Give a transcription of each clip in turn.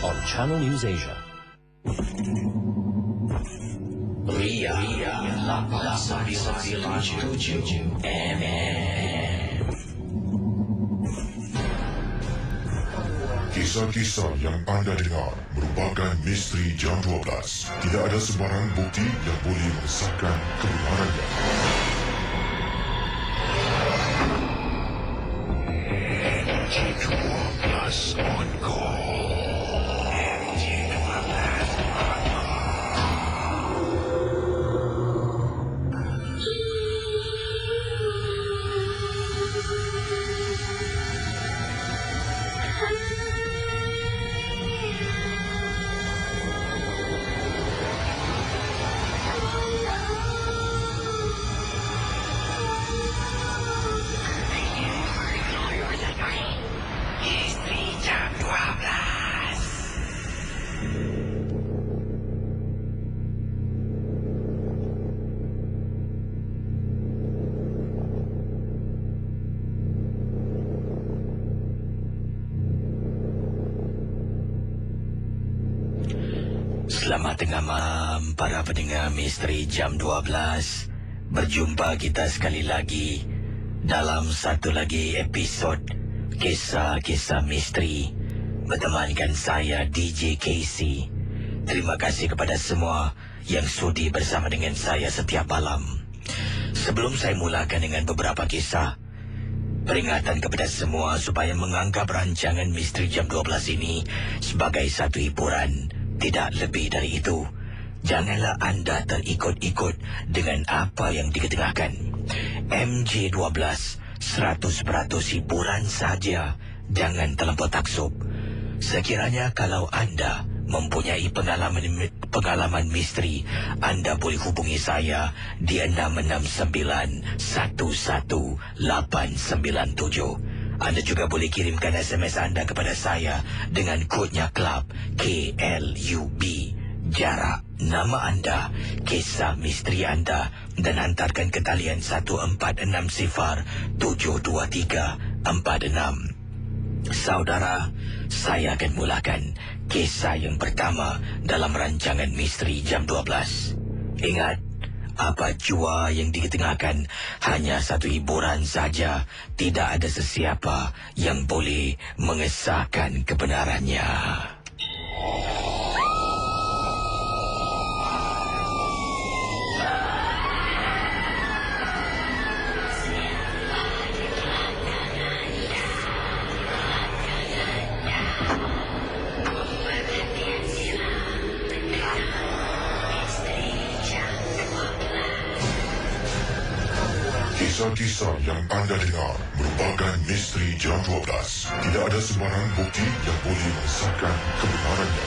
on Channel News Asia. Ria 8997 MM. Kisah-kisah yang anda dengar merupakan misteri jam 12. Tidak ada sebarang bukti yang boleh mengesahkan kebenarannya. MG12 on call. Selamat tengah malam para pendengar misteri jam 12. Berjumpa kita sekali lagi dalam satu lagi episod Kisah-Kisah Misteri bertemankan saya DJ Casey. Terima kasih kepada semua yang sudi bersama dengan saya setiap malam. Sebelum saya mulakan dengan beberapa kisah, peringatan kepada semua supaya menganggap rancangan misteri jam 12 ini sebagai satu hiburan. Tidak lebih dari itu. Janganlah anda terikut-ikut dengan apa yang diketengahkan. MJ12 100% hiburan saja. Jangan terlampau taksub. Sekiranya kalau anda mempunyai pengalaman misteri, anda boleh hubungi saya di 669-11-897. Anda juga boleh kirimkan SMS anda kepada saya dengan kodnya Club KLUB. Jarak, nama anda, kisah misteri anda dan hantarkan ke talian 1460-723-46. Saudara, saya akan mulakan kisah yang pertama dalam rancangan misteri jam 12. Ingat, apa jua yang diketengahkan hanya satu hiburan saja. Tidak ada sesiapa yang boleh mengesahkan kebenarannya. Kisah-kisah yang anda dengar merupakan misteri jam 12. Tidak ada sebarang bukti yang boleh mengesahkan kebenarannya.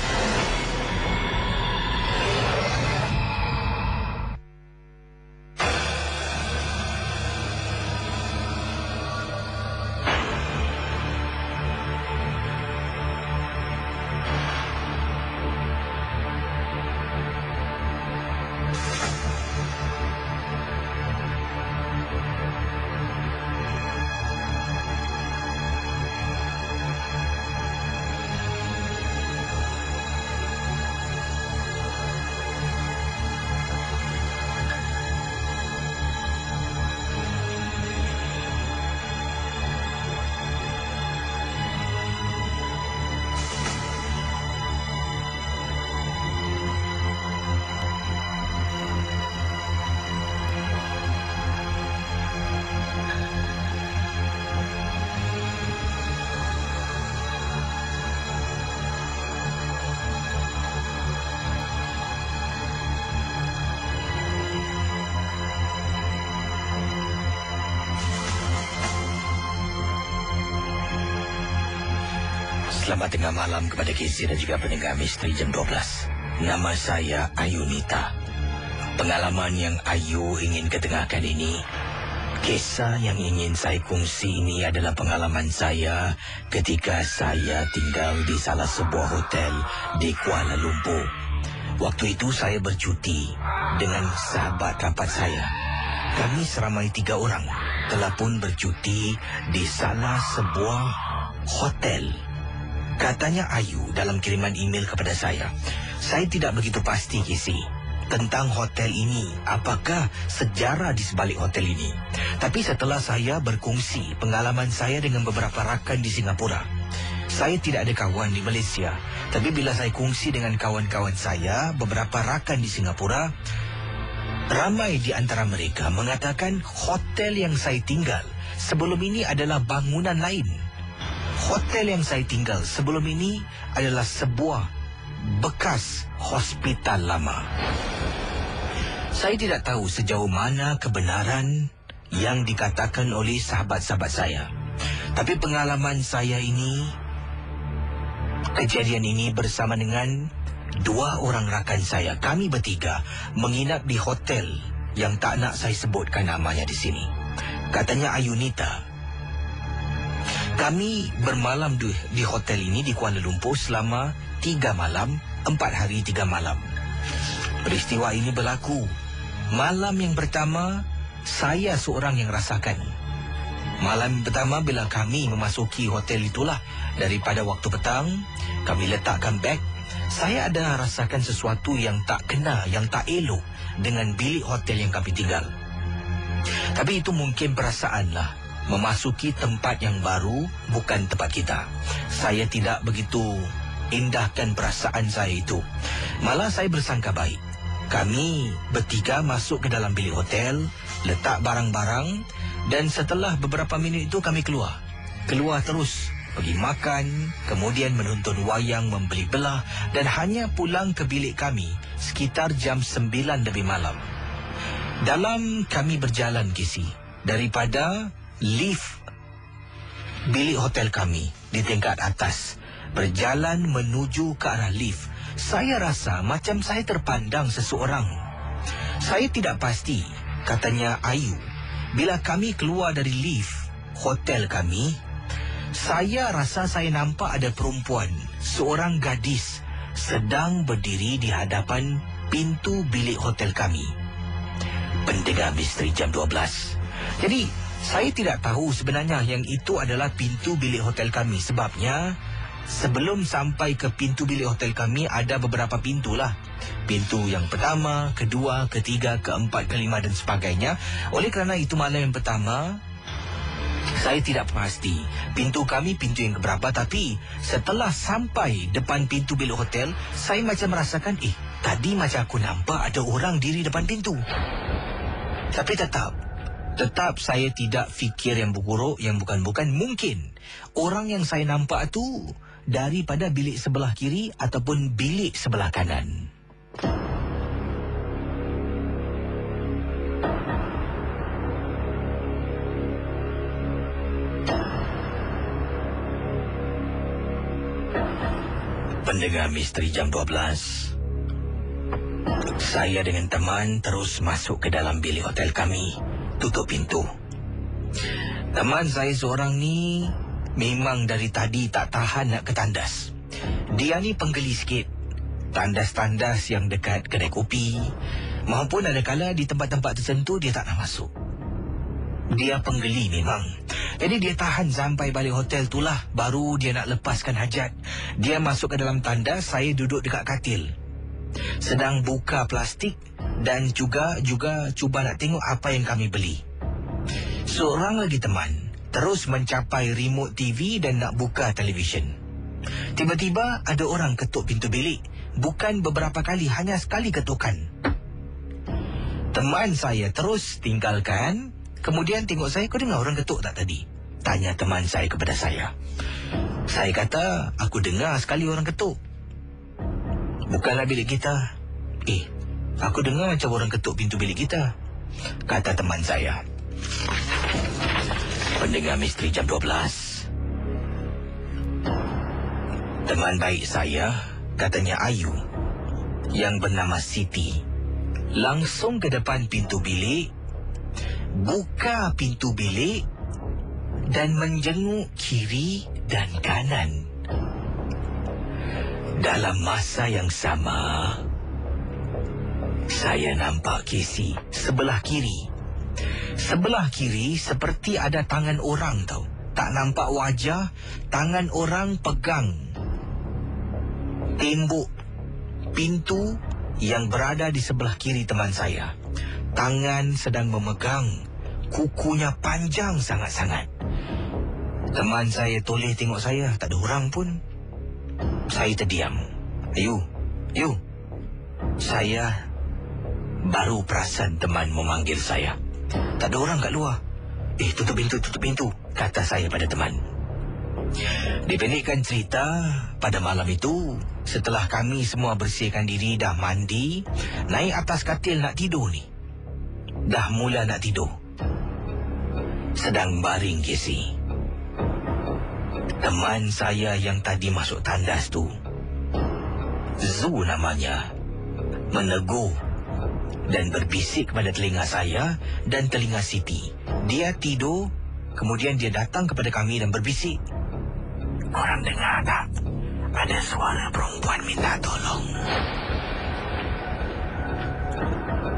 Selamat tengah malam kepada Casey dan juga pendengar misteri jam 12. Nama saya Ayunita. Pengalaman yang Ayu ingin ketengahkan ini, kisah yang ingin saya kongsi ini adalah pengalaman saya ketika saya tinggal di salah sebuah hotel di Kuala Lumpur. Waktu itu saya bercuti dengan sahabat rapat saya. Kami seramai 3 orang telah pun bercuti di salah sebuah hotel Katanya Ayu dalam kiriman email kepada saya. Saya tidak begitu pasti, Casey, tentang hotel ini. Apakah sejarah di sebalik hotel ini? Tapi setelah saya berkongsi pengalaman saya dengan beberapa rakan di Singapura. Saya tidak ada kawan di Malaysia. Tapi bila saya kongsi dengan kawan-kawan saya, beberapa rakan di Singapura, ramai di antara mereka mengatakan hotel yang saya tinggal sebelum ini adalah bangunan lain. Hotel yang saya tinggal sebelum ini adalah sebuah bekas hospital lama. Saya tidak tahu sejauh mana kebenaran yang dikatakan oleh sahabat-sahabat saya. Tapi pengalaman saya ini, kejadian ini bersama dengan 2 orang rakan saya, kami bertiga menginap di hotel yang tak nak saya sebutkan namanya di sini. Katanya Ayunita. Kami bermalam di hotel ini di Kuala Lumpur selama 3 malam, 4 hari 3 malam. Peristiwa ini berlaku. Malam yang pertama, saya seorang yang rasakan. Malam pertama bila kami memasuki hotel itulah, daripada waktu petang, kami letakkan beg. Saya ada rasakan sesuatu yang tak kena, yang tak elok dengan bilik hotel yang kami tinggal. Tapi itu mungkin perasaan lah. Memasuki tempat yang baru, bukan tempat kita. Saya tidak begitu indahkan perasaan saya itu. Malah saya bersangka baik. Kami bertiga masuk ke dalam bilik hotel, letak barang-barang, dan setelah beberapa minit itu kami keluar. Keluar terus, pergi makan, kemudian menonton wayang, membeli belah, dan hanya pulang ke bilik kami sekitar jam 9 lebih malam. Dalam kami berjalan, Casey, daripada lift bilik hotel kami di tingkat atas, berjalan menuju ke arah lift, saya rasa macam saya terpandang seseorang. Saya tidak pasti, katanya Ayu. Bila kami keluar dari lift hotel kami, saya rasa saya nampak ada perempuan, seorang gadis, sedang berdiri di hadapan pintu bilik hotel kami. Pendengar Misteri Jam 12. Jadi saya tidak tahu sebenarnya yang itu adalah pintu bilik hotel kami. Sebabnya, sebelum sampai ke pintu bilik hotel kami, ada beberapa pintu lah. Pintu yang pertama, kedua, ketiga, keempat, kelima dan sebagainya. Oleh kerana itu malam yang pertama, saya tidak pasti pintu kami pintu yang keberapa. Tapi setelah sampai depan pintu bilik hotel, saya macam merasakan, tadi macam aku nampak ada orang diri depan pintu. Tapi Tetap saya tidak fikir yang buruk, yang bukan-bukan. Mungkin orang yang saya nampak itu daripada bilik sebelah kiri ataupun bilik sebelah kanan. Pendengar Misteri Jam 12. Saya dengan teman terus masuk ke dalam bilik hotel kami. Tutup pintu. Teman saya seorang ni memang dari tadi tak tahan nak ke tandas. Dia ni penggeli sikit. Tandas-tandas yang dekat kedai kopi, maupun ada kala di tempat-tempat tertentu dia tak nak masuk. Dia penggeli memang. Jadi dia tahan sampai balik hotel tu lah, baru dia nak lepaskan hajat. Dia masuk ke dalam tandas, saya duduk dekat katil, sedang buka plastik dan juga cuba nak tengok apa yang kami beli. Seorang lagi teman terus mencapai remote TV dan nak buka televisyen. Tiba-tiba ada orang ketuk pintu bilik. Bukan beberapa kali, hanya sekali ketukan. Teman saya terus tinggalkan, kemudian tengok saya, kau dengar orang ketuk tak tadi? Tanya teman saya kepada saya. Saya kata, aku dengar sekali orang ketuk. Bukanlah bilik kita. Aku dengar macam orang ketuk pintu bilik kita, kata teman saya. Pendengar Misteri Jam 12. Teman baik saya, katanya Ayu, yang bernama Siti, langsung ke depan pintu bilik, buka pintu bilik dan menjenguk kiri dan kanan. Dalam masa yang sama, saya nampak Casey sebelah kiri. Sebelah kiri seperti ada tangan orang tau. Tak nampak wajah, tangan orang pegang tembok pintu yang berada di sebelah kiri teman saya. Tangan sedang memegang, kukunya panjang sangat-sangat. Teman saya toleh tengok saya, tak ada orang pun. Saya terdiam. Ayu. Saya baru perasan teman memanggil saya. Tak ada orang kat luar. Tutup pintu, kata saya pada teman. Dipendekkan cerita, pada malam itu, setelah kami semua bersihkan diri, dah mandi, naik atas katil nak tidur ni. Dah mula nak tidur. Sedang baring Casey. Teman saya yang tadi masuk tandas tu, Zu namanya, menegur dan berbisik kepada telinga saya dan telinga Siti. Dia tidur, kemudian dia datang kepada kami dan berbisik. Korang dengar tak? Ada suara perempuan minta tolong.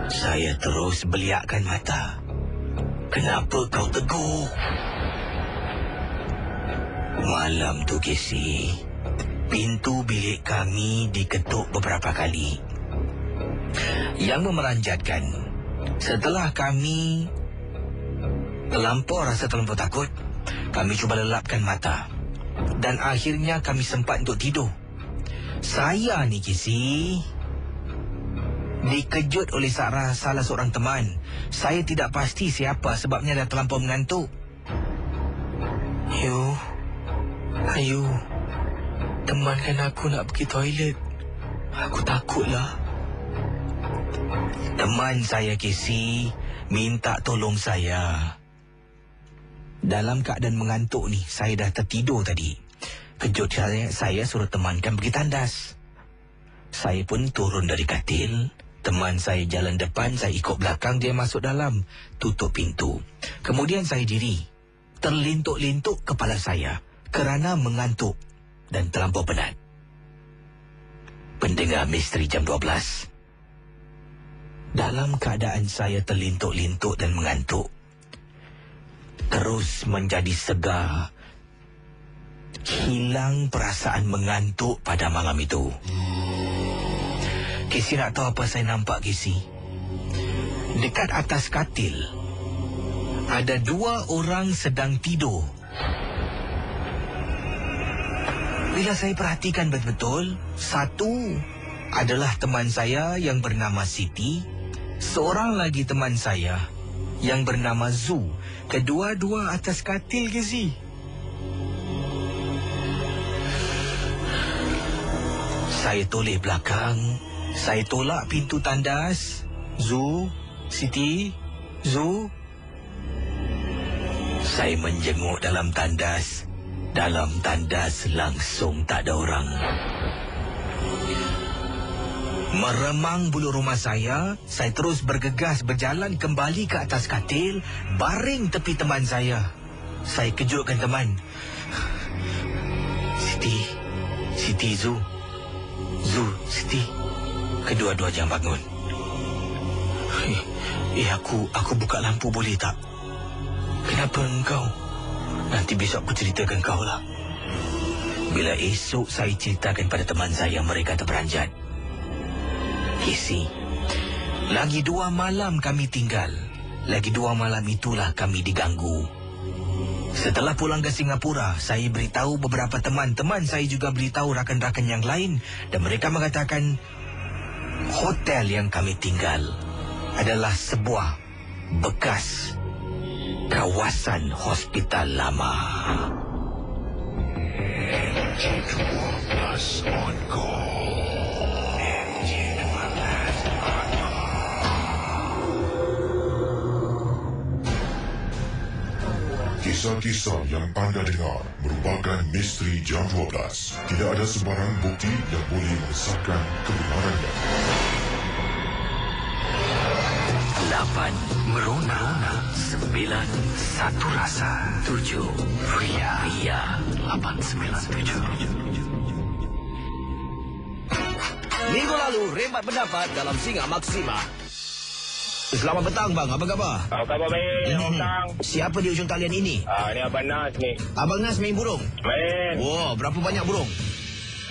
Saya terus beliakkan mata. Kenapa kau tegur? Malam tu Casey, pintu bilik kami diketuk beberapa kali. Yang memeranjatkan, setelah kami terlampau rasa terlampau takut, kami cuba lelapkan mata. Dan akhirnya kami sempat untuk tidur. Saya ni Casey dikejut oleh salah seorang teman. Saya tidak pasti siapa sebabnya dah terlampau mengantuk. Ayu, temankan aku nak pergi toilet. Aku takutlah. Teman saya Casey minta tolong saya. Dalam keadaan mengantuk ni, saya dah tertidur tadi. Kejut saya suruh temankan pergi tandas. Saya pun turun dari katil. Teman saya jalan depan, saya ikut belakang, dia masuk dalam. Tutup pintu. Kemudian saya diri. Terlintuk-lintuk kepala saya kerana mengantuk dan terlampau penat. Pendengar Misteri Jam 12. Dalam keadaan saya terlintuk-lintuk dan mengantuk, terus menjadi segar, hilang perasaan mengantuk pada malam itu. Casey nak tahu apa saya nampak, Casey? Dekat atas katil, ada 2 orang sedang tidur. Bila saya perhatikan betul-betul, satu adalah teman saya yang bernama Siti, seorang lagi teman saya yang bernama Zu. Kedua-dua atas katil, Casey. Saya toleh belakang. Saya tolak pintu tandas. Zu, Siti, Zu. Saya menjenguk dalam tandas. Dalam tandas langsung tak ada orang. Meremang bulu rumah saya terus bergegas berjalan kembali ke atas katil, baring tepi teman saya. Saya kejutkan teman. Siti, Zu, Siti. Kedua-dua jangan bangun. Aku buka lampu boleh tak? Kenapa engkau? Nanti besok aku ceritakan kau lah. Bila esok saya ceritakan pada teman saya, mereka terperanjat. Casey, lagi 2 malam kami tinggal. Lagi 2 malam itulah kami diganggu. Setelah pulang ke Singapura, saya beritahu beberapa teman saya juga beritahu rakan-rakan yang lain. Dan mereka mengatakan hotel yang kami tinggal adalah sebuah bekas kawasan hospital lama. MJ12 on call. Kisah-kisah yang anda dengar merupakan misteri Jam 12. Tidak ada sebarang bukti yang boleh mengesahkan kebenarannya. 8 Merona, 9 Satu Rasa, 7 Ria 897. Minggu lalu, rembat pendapat dalam Singa Maksima. Selamat petang, bang. Apa khabar? Apa khabar baik, Abang? Siapa di ujung talian ini? Ni Abang Nas ni. Abang Nas main burung? Main. Wow, berapa banyak burung?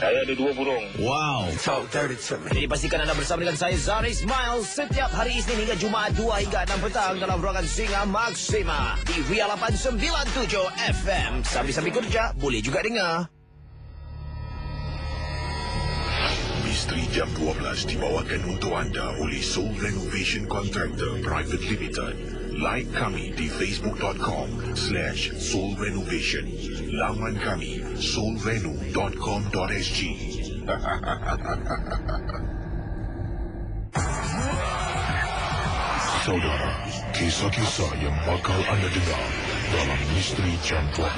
Saya ada 2 burung. Wow. Jadi pastikan anda bersama dengan saya Zari Ismail setiap hari Isnin hingga Jumaat 2 hingga 6 petang dalam ruangan Singa Maksima di Ria 897 FM. Sambil-sambil kerja boleh juga dengar. Misteri Jam 12 dibawakan untuk anda oleh Soul Renovation Contractor Private Limited. Like kami di facebook.com/Soul Renovation. Laman kami soulreno.com.sg. Saudara, kisah-kisah yang bakal anda dengar dalam Misteri Jam 12.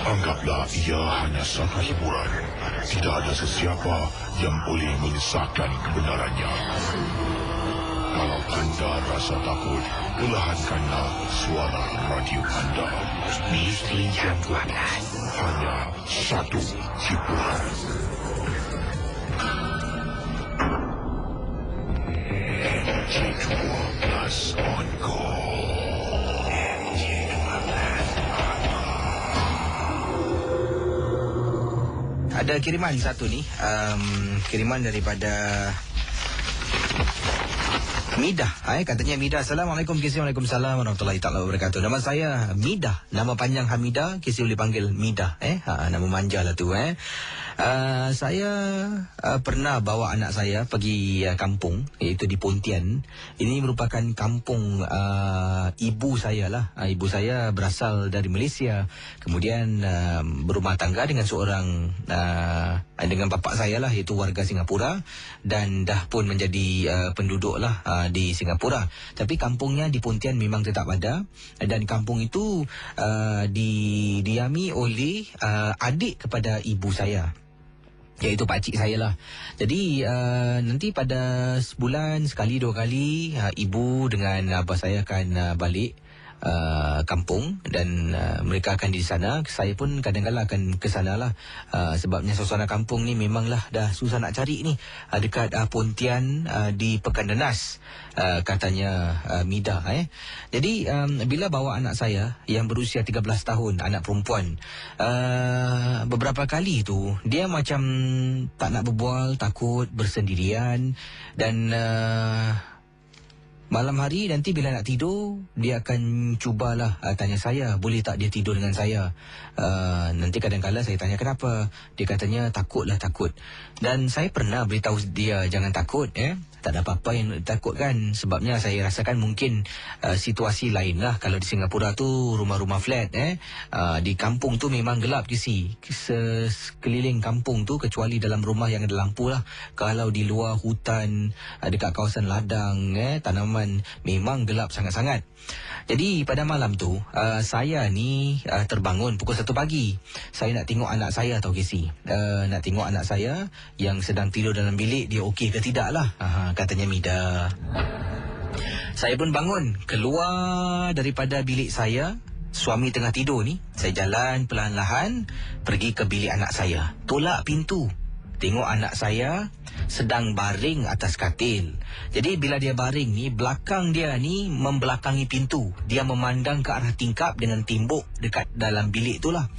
Anggaplah ia hanya satu hiburan. Tidak ada sesiapa yang boleh menyesatkan kebenarannya. Kalau anda rasa takut, perlahankanlah suara radio anda. Misteri Jam 12. Hanya satu hiburan. MJ12 on call. Ada kiriman satu ni, kiriman daripada Midah. Katanya Midah, Assalamualaikum KC. Waalaikumsalam warahmatullahi taala wabarakatuh. Nama saya Midah. Nama panjang Hamidah, KC boleh panggil Midah. Nama manja lah tu. Saya pernah bawa anak saya pergi kampung, iaitu di Pontian. Ini merupakan kampung ibu saya lah. Ibu saya berasal dari Malaysia. Kemudian berumah tangga dengan seorang dengan bapa saya lah, iaitu warga Singapura, dan dah pun menjadi penduduk lah di Singapura. Tapi kampungnya di Pontian memang tetap ada, dan kampung itu didiami oleh adik kepada ibu saya, iaitu pakcik saya lah. Jadi nanti pada sebulan sekali 2 kali ibu dengan abah saya akan balik kampung, dan mereka akan di sana. Saya pun kadang-kadang akan ke sana lah. Sebabnya suasana kampung ni memanglah dah susah nak cari ni. Dekat Pontian di Pekan Denas, katanya Midah. Jadi bila bawa anak saya yang berusia 13 tahun, anak perempuan, beberapa kali tu dia macam tak nak berbual, takut, bersendirian. Dan malam hari nanti bila nak tidur, dia akan cubalah tanya saya, boleh tak dia tidur dengan saya. Nanti kadang-kadang saya tanya kenapa. Dia katanya takutlah, takut. Dan saya pernah beritahu dia jangan takut. Tak ada apa-apa yang takutkan. Sebabnya saya rasakan mungkin situasi lain lah. Kalau di Singapura tu rumah-rumah flat, di kampung tu memang gelap je si. Sekeliling kampung tu, kecuali dalam rumah yang ada lampu lah. Kalau di luar hutan, dekat kawasan ladang, tanaman, memang gelap sangat-sangat. Jadi pada malam tu saya ni terbangun pukul 1 pagi. Saya nak tengok anak saya tau KC. Nak tengok anak saya yang sedang tidur dalam bilik, dia okey ke tidak lah. Katanya Mida. Saya pun bangun, keluar daripada bilik saya. Suami tengah tidur ni. Saya jalan perlahan-lahan pergi ke bilik anak saya. Tolak pintu, tengok anak saya sedang baring atas katil. Jadi bila dia baring ni, belakang dia ni membelakangi pintu. Dia memandang ke arah tingkap dengan timbuk dekat dalam bilik tu lah.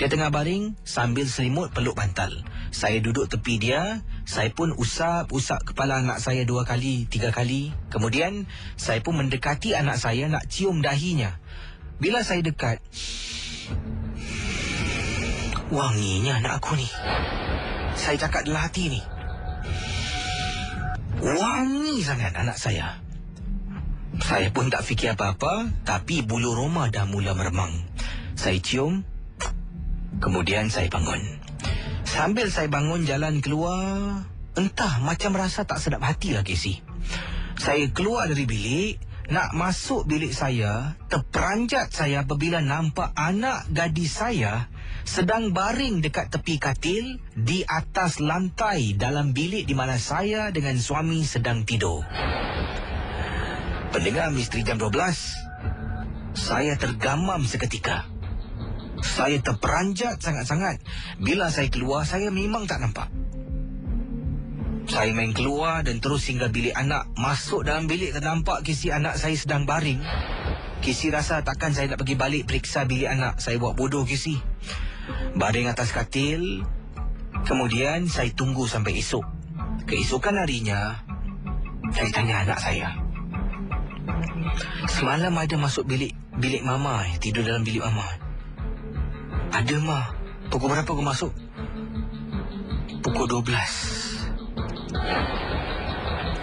Dia tengah baring sambil selimut peluk bantal. Saya duduk tepi dia. Saya pun usap kepala anak saya 2 kali, 3 kali. Kemudian saya pun mendekati anak saya nak cium dahinya. Bila saya dekat, wanginya anak aku ni. Saya cakap dalam hati ni, wangi sangat anak saya. Saya pun tak fikir apa-apa, tapi bulu roma dah mula meremang. Saya cium, kemudian saya bangun. Sambil saya bangun jalan keluar, entah macam rasa tak sedap hati lah KC. Saya keluar dari bilik, nak masuk bilik saya, terperanjat saya apabila nampak anak gadis saya sedang baring dekat tepi katil di atas lantai dalam bilik di mana saya dengan suami sedang tidur. Pendengar Misteri Jam 12, saya tergamam seketika. Saya terperanjat sangat-sangat. Bila saya keluar, saya memang tak nampak. Saya main keluar dan terus hingga bilik anak. Masuk dalam bilik, ternampak kisi anak saya sedang baring. Kisi rasa takkan saya nak pergi balik periksa bilik anak. Saya buat bodoh kisi. Baring atas katil, Kemudian saya tunggu sampai esok. Keesokan harinya, saya tanya anak saya, semalam ada masuk bilik mama, tidur dalam bilik mama? Ada, Ma. Pukul berapa kau masuk? Pukul 12.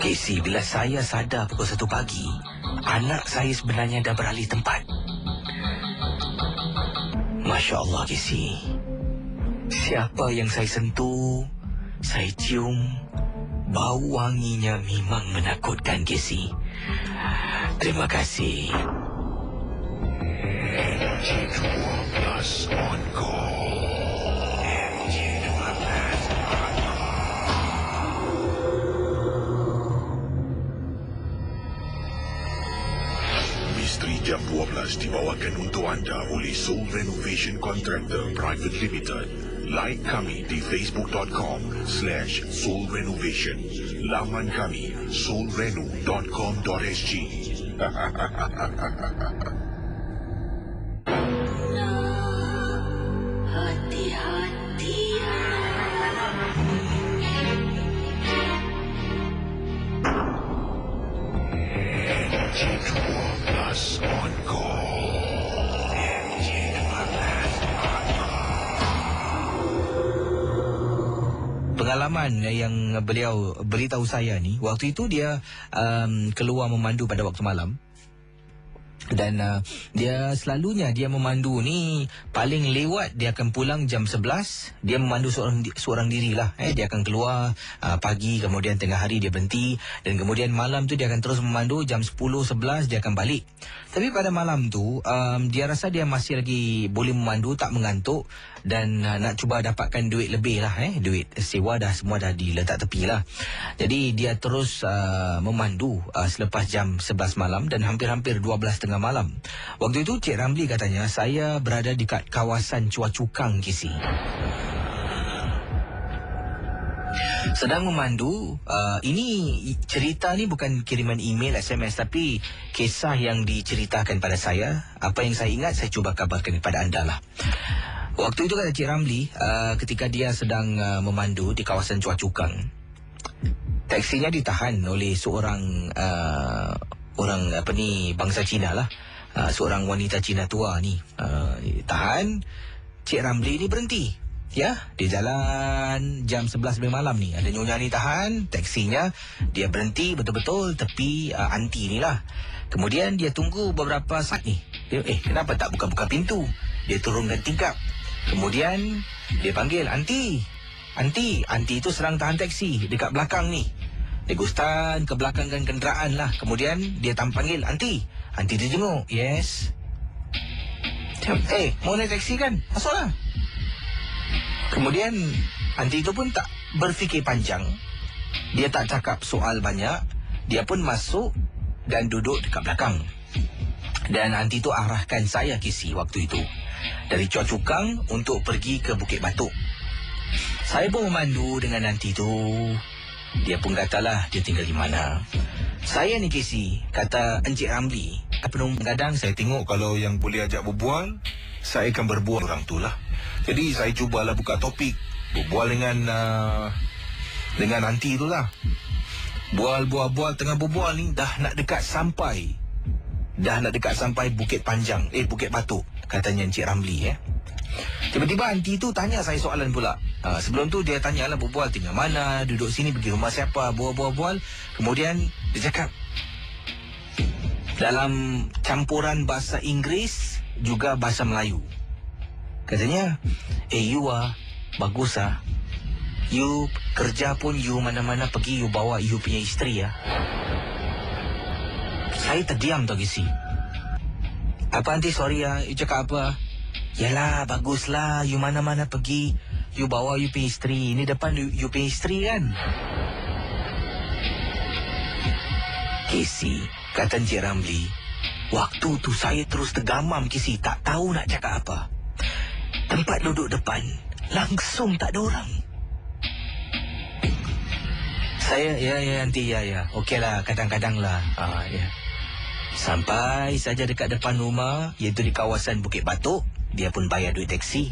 Casey, bila saya sadar pukul 1 pagi, anak saya sebenarnya dah beralih tempat. Masya Allah, Casey. Siapa yang saya sentuh, saya cium, bau wanginya memang menakutkan, Casey. Terima kasih. NG12 on call. Misteri Jam 12 dibawakan untuk anda oleh Soul Renovation Contractor Private Limited. Like kami di facebook.com/soulrenovation. Laman kami soulreno.com.sg. NG12 on call. Pengalaman yang beliau beritahu saya ni, waktu itu dia keluar memandu pada waktu malam. Dan dia selalunya dia memandu ni paling lewat dia akan pulang jam 11. Dia memandu seorang diri lah. Dia akan keluar pagi, kemudian tengah hari dia berhenti, dan kemudian malam tu dia akan terus memandu jam 10-11 dia akan balik. Tapi pada malam tu dia rasa dia masih lagi boleh memandu, tak mengantuk, dan nak cuba dapatkan duit lebih lah. Duit sewa dah semua dah diletak tepi lah. Jadi dia terus memandu selepas jam 11 malam dan hampir-hampir 12:30 malam. Waktu itu Cik Ramli katanya saya berada dekat kawasan Chua Chu Kang, Casey. Sedang memandu. Ini cerita ni bukan kiriman email, SMS, tapi kisah yang diceritakan pada saya. Apa yang saya ingat saya cuba kabarkan kepada anda lah. Waktu itu kata Cik Ramli, ketika dia sedang memandu di kawasan Chua Chu Kang, taksinya ditahan oleh seorang orang bangsa Cina lah. Seorang wanita Cina tua ni tahan. Cik Ramli ni berhenti. Ya, di jalan jam 11 malam ni ada nyonya ni tahan taksinya. Dia berhenti betul-betul tepi anti ni lah. Kemudian dia tunggu beberapa saat ni. Dia, kenapa tak buka-buka pintu? Dia turunkan tingkap. Kemudian dia panggil, Anti. Anti itu sedang tahan taksi dekat belakang ni. Dia gustan ke belakangkan kenderaan lah. Kemudian dia panggil, Anti dia jenguk. Yes. Mau naik taksi kan? Masuklah. Kemudian Anti itu pun tak berfikir panjang. Dia tak cakap soal banyak. Dia pun masuk dan duduk dekat belakang. Dan Anti itu arahkan saya, Casey, waktu itu dari Chua Chu Kang untuk pergi ke Bukit Batok. Saya pun memandu dengan Anti itu. Dia pun katalah dia tinggal di mana. Saya ni, Casey, kata Encik Ramli, kadang saya tengok kalau yang boleh ajak berbual, saya akan berbual orang tu lah. Jadi saya cubalah buka topik, berbual dengan Anti tu lah. Bual, tengah berbual ni dah nak dekat sampai Bukit Panjang, Bukit Batok, katanya Encik Ramli. Tiba-tiba Anti tu tanya saya soalan pula. Sebelum tu dia tanyalah, berbual tinggal mana, duduk sini, pergi rumah siapa, bual. Kemudian dia cakap dalam campuran bahasa Inggeris juga bahasa Melayu. Katanya, you bagus ah. You kerja pun you mana-mana pergi, you bawa you punya isteri ya. Saya terdiam tau, Casey. Apa Anti, sorry ya, you cakap apa? Yalah, baguslah, you mana-mana pergi, you bawa you punya isteri. Ini depan you punya isteri kan? Casey, kata Encik Ramli, waktu tu saya terus tergamam, Casey, tak tahu nak cakap apa. Tempat duduk depan langsung tak ada orang. Saya, ya Anti, ya. Okeylah, kadang-kadang lah. Ya. Sampai saja dekat depan rumah, iaitu di kawasan Bukit Batok, dia pun bayar duit teksi.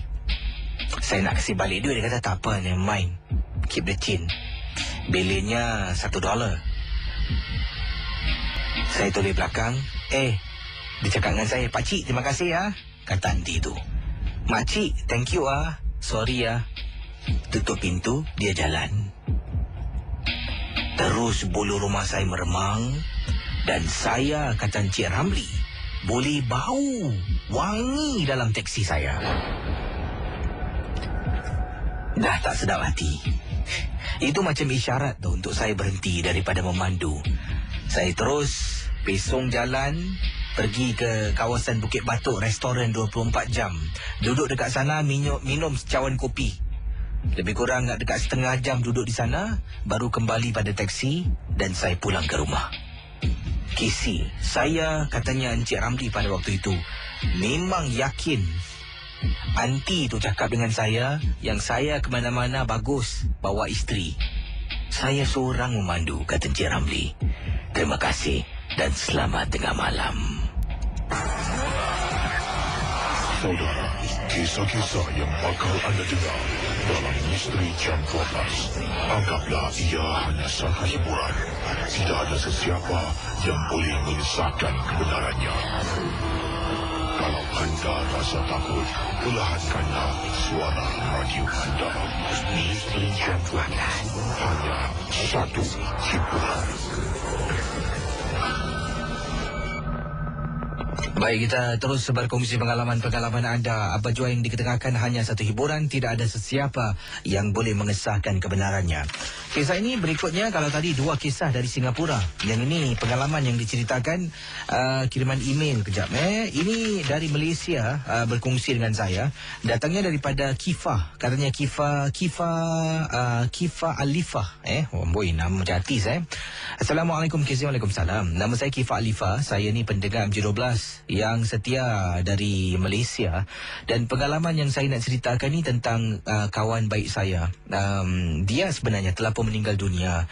Saya nak kasih balik duit. Dia kata tak apa, never mind, keep the change. Bilinnya $1. Saya toleh belakang. Dia cakap dengan saya, "Pakcik, terima kasih ya." Kata aunty tu. "Makcik, thank you ah. Sorry ya." Tutup pintu, dia jalan. Terus bulu rumah saya meremang. Dan saya, kata Encik Ramli, boleh bau wangi dalam teksi saya. Dah tak sedap hati. Itu macam isyarat tu untuk saya berhenti daripada memandu. Saya terus pesong jalan, pergi ke kawasan Bukit Batok, restoran 24 jam. Duduk dekat sana, minum secawan kopi. Lebih kurang dekat setengah jam duduk di sana, baru kembali pada teksi dan saya pulang ke rumah. Kisi, saya, katanya Encik Ramli pada waktu itu, memang yakin aunty tu cakap dengan saya yang saya ke mana-mana bagus bawa isteri. Saya seorang memandu, kata Encik Ramli. Terima kasih dan selamat tengah malam. Saudara, kisah-kisah yang bakal anda dengar dalam Misteri Jam 12. Anggaplah ia hanya sangka hiburan. Tidak ada sesiapa yang boleh mengesahkan kebenarannya. Kalau anda rasa takut, perlahankanlah suara radio anda. Misteri Jam 12. Hanya satu hiburan. Baik, kita terus berkongsi pengalaman-pengalaman anda. Apa jua yang diketengahkan hanya satu hiburan, tidak ada sesiapa yang boleh mengesahkan kebenarannya. Kisah ini berikutnya, kalau tadi 2 kisah dari Singapura, yang ini pengalaman yang diceritakan kiriman email kejap. Ini dari Malaysia, berkongsi dengan saya. Datangnya daripada Kifah. Katanya Kifah Alifah. Nama macam artis. Assalamualaikum, Waalaikumsalam. Nama saya Kifah Alifah. Saya ni pendengar MJ12 yang setia dari Malaysia. Dan pengalaman yang saya nak ceritakan ni tentang kawan baik saya. Dia sebenarnya telah pun meninggal dunia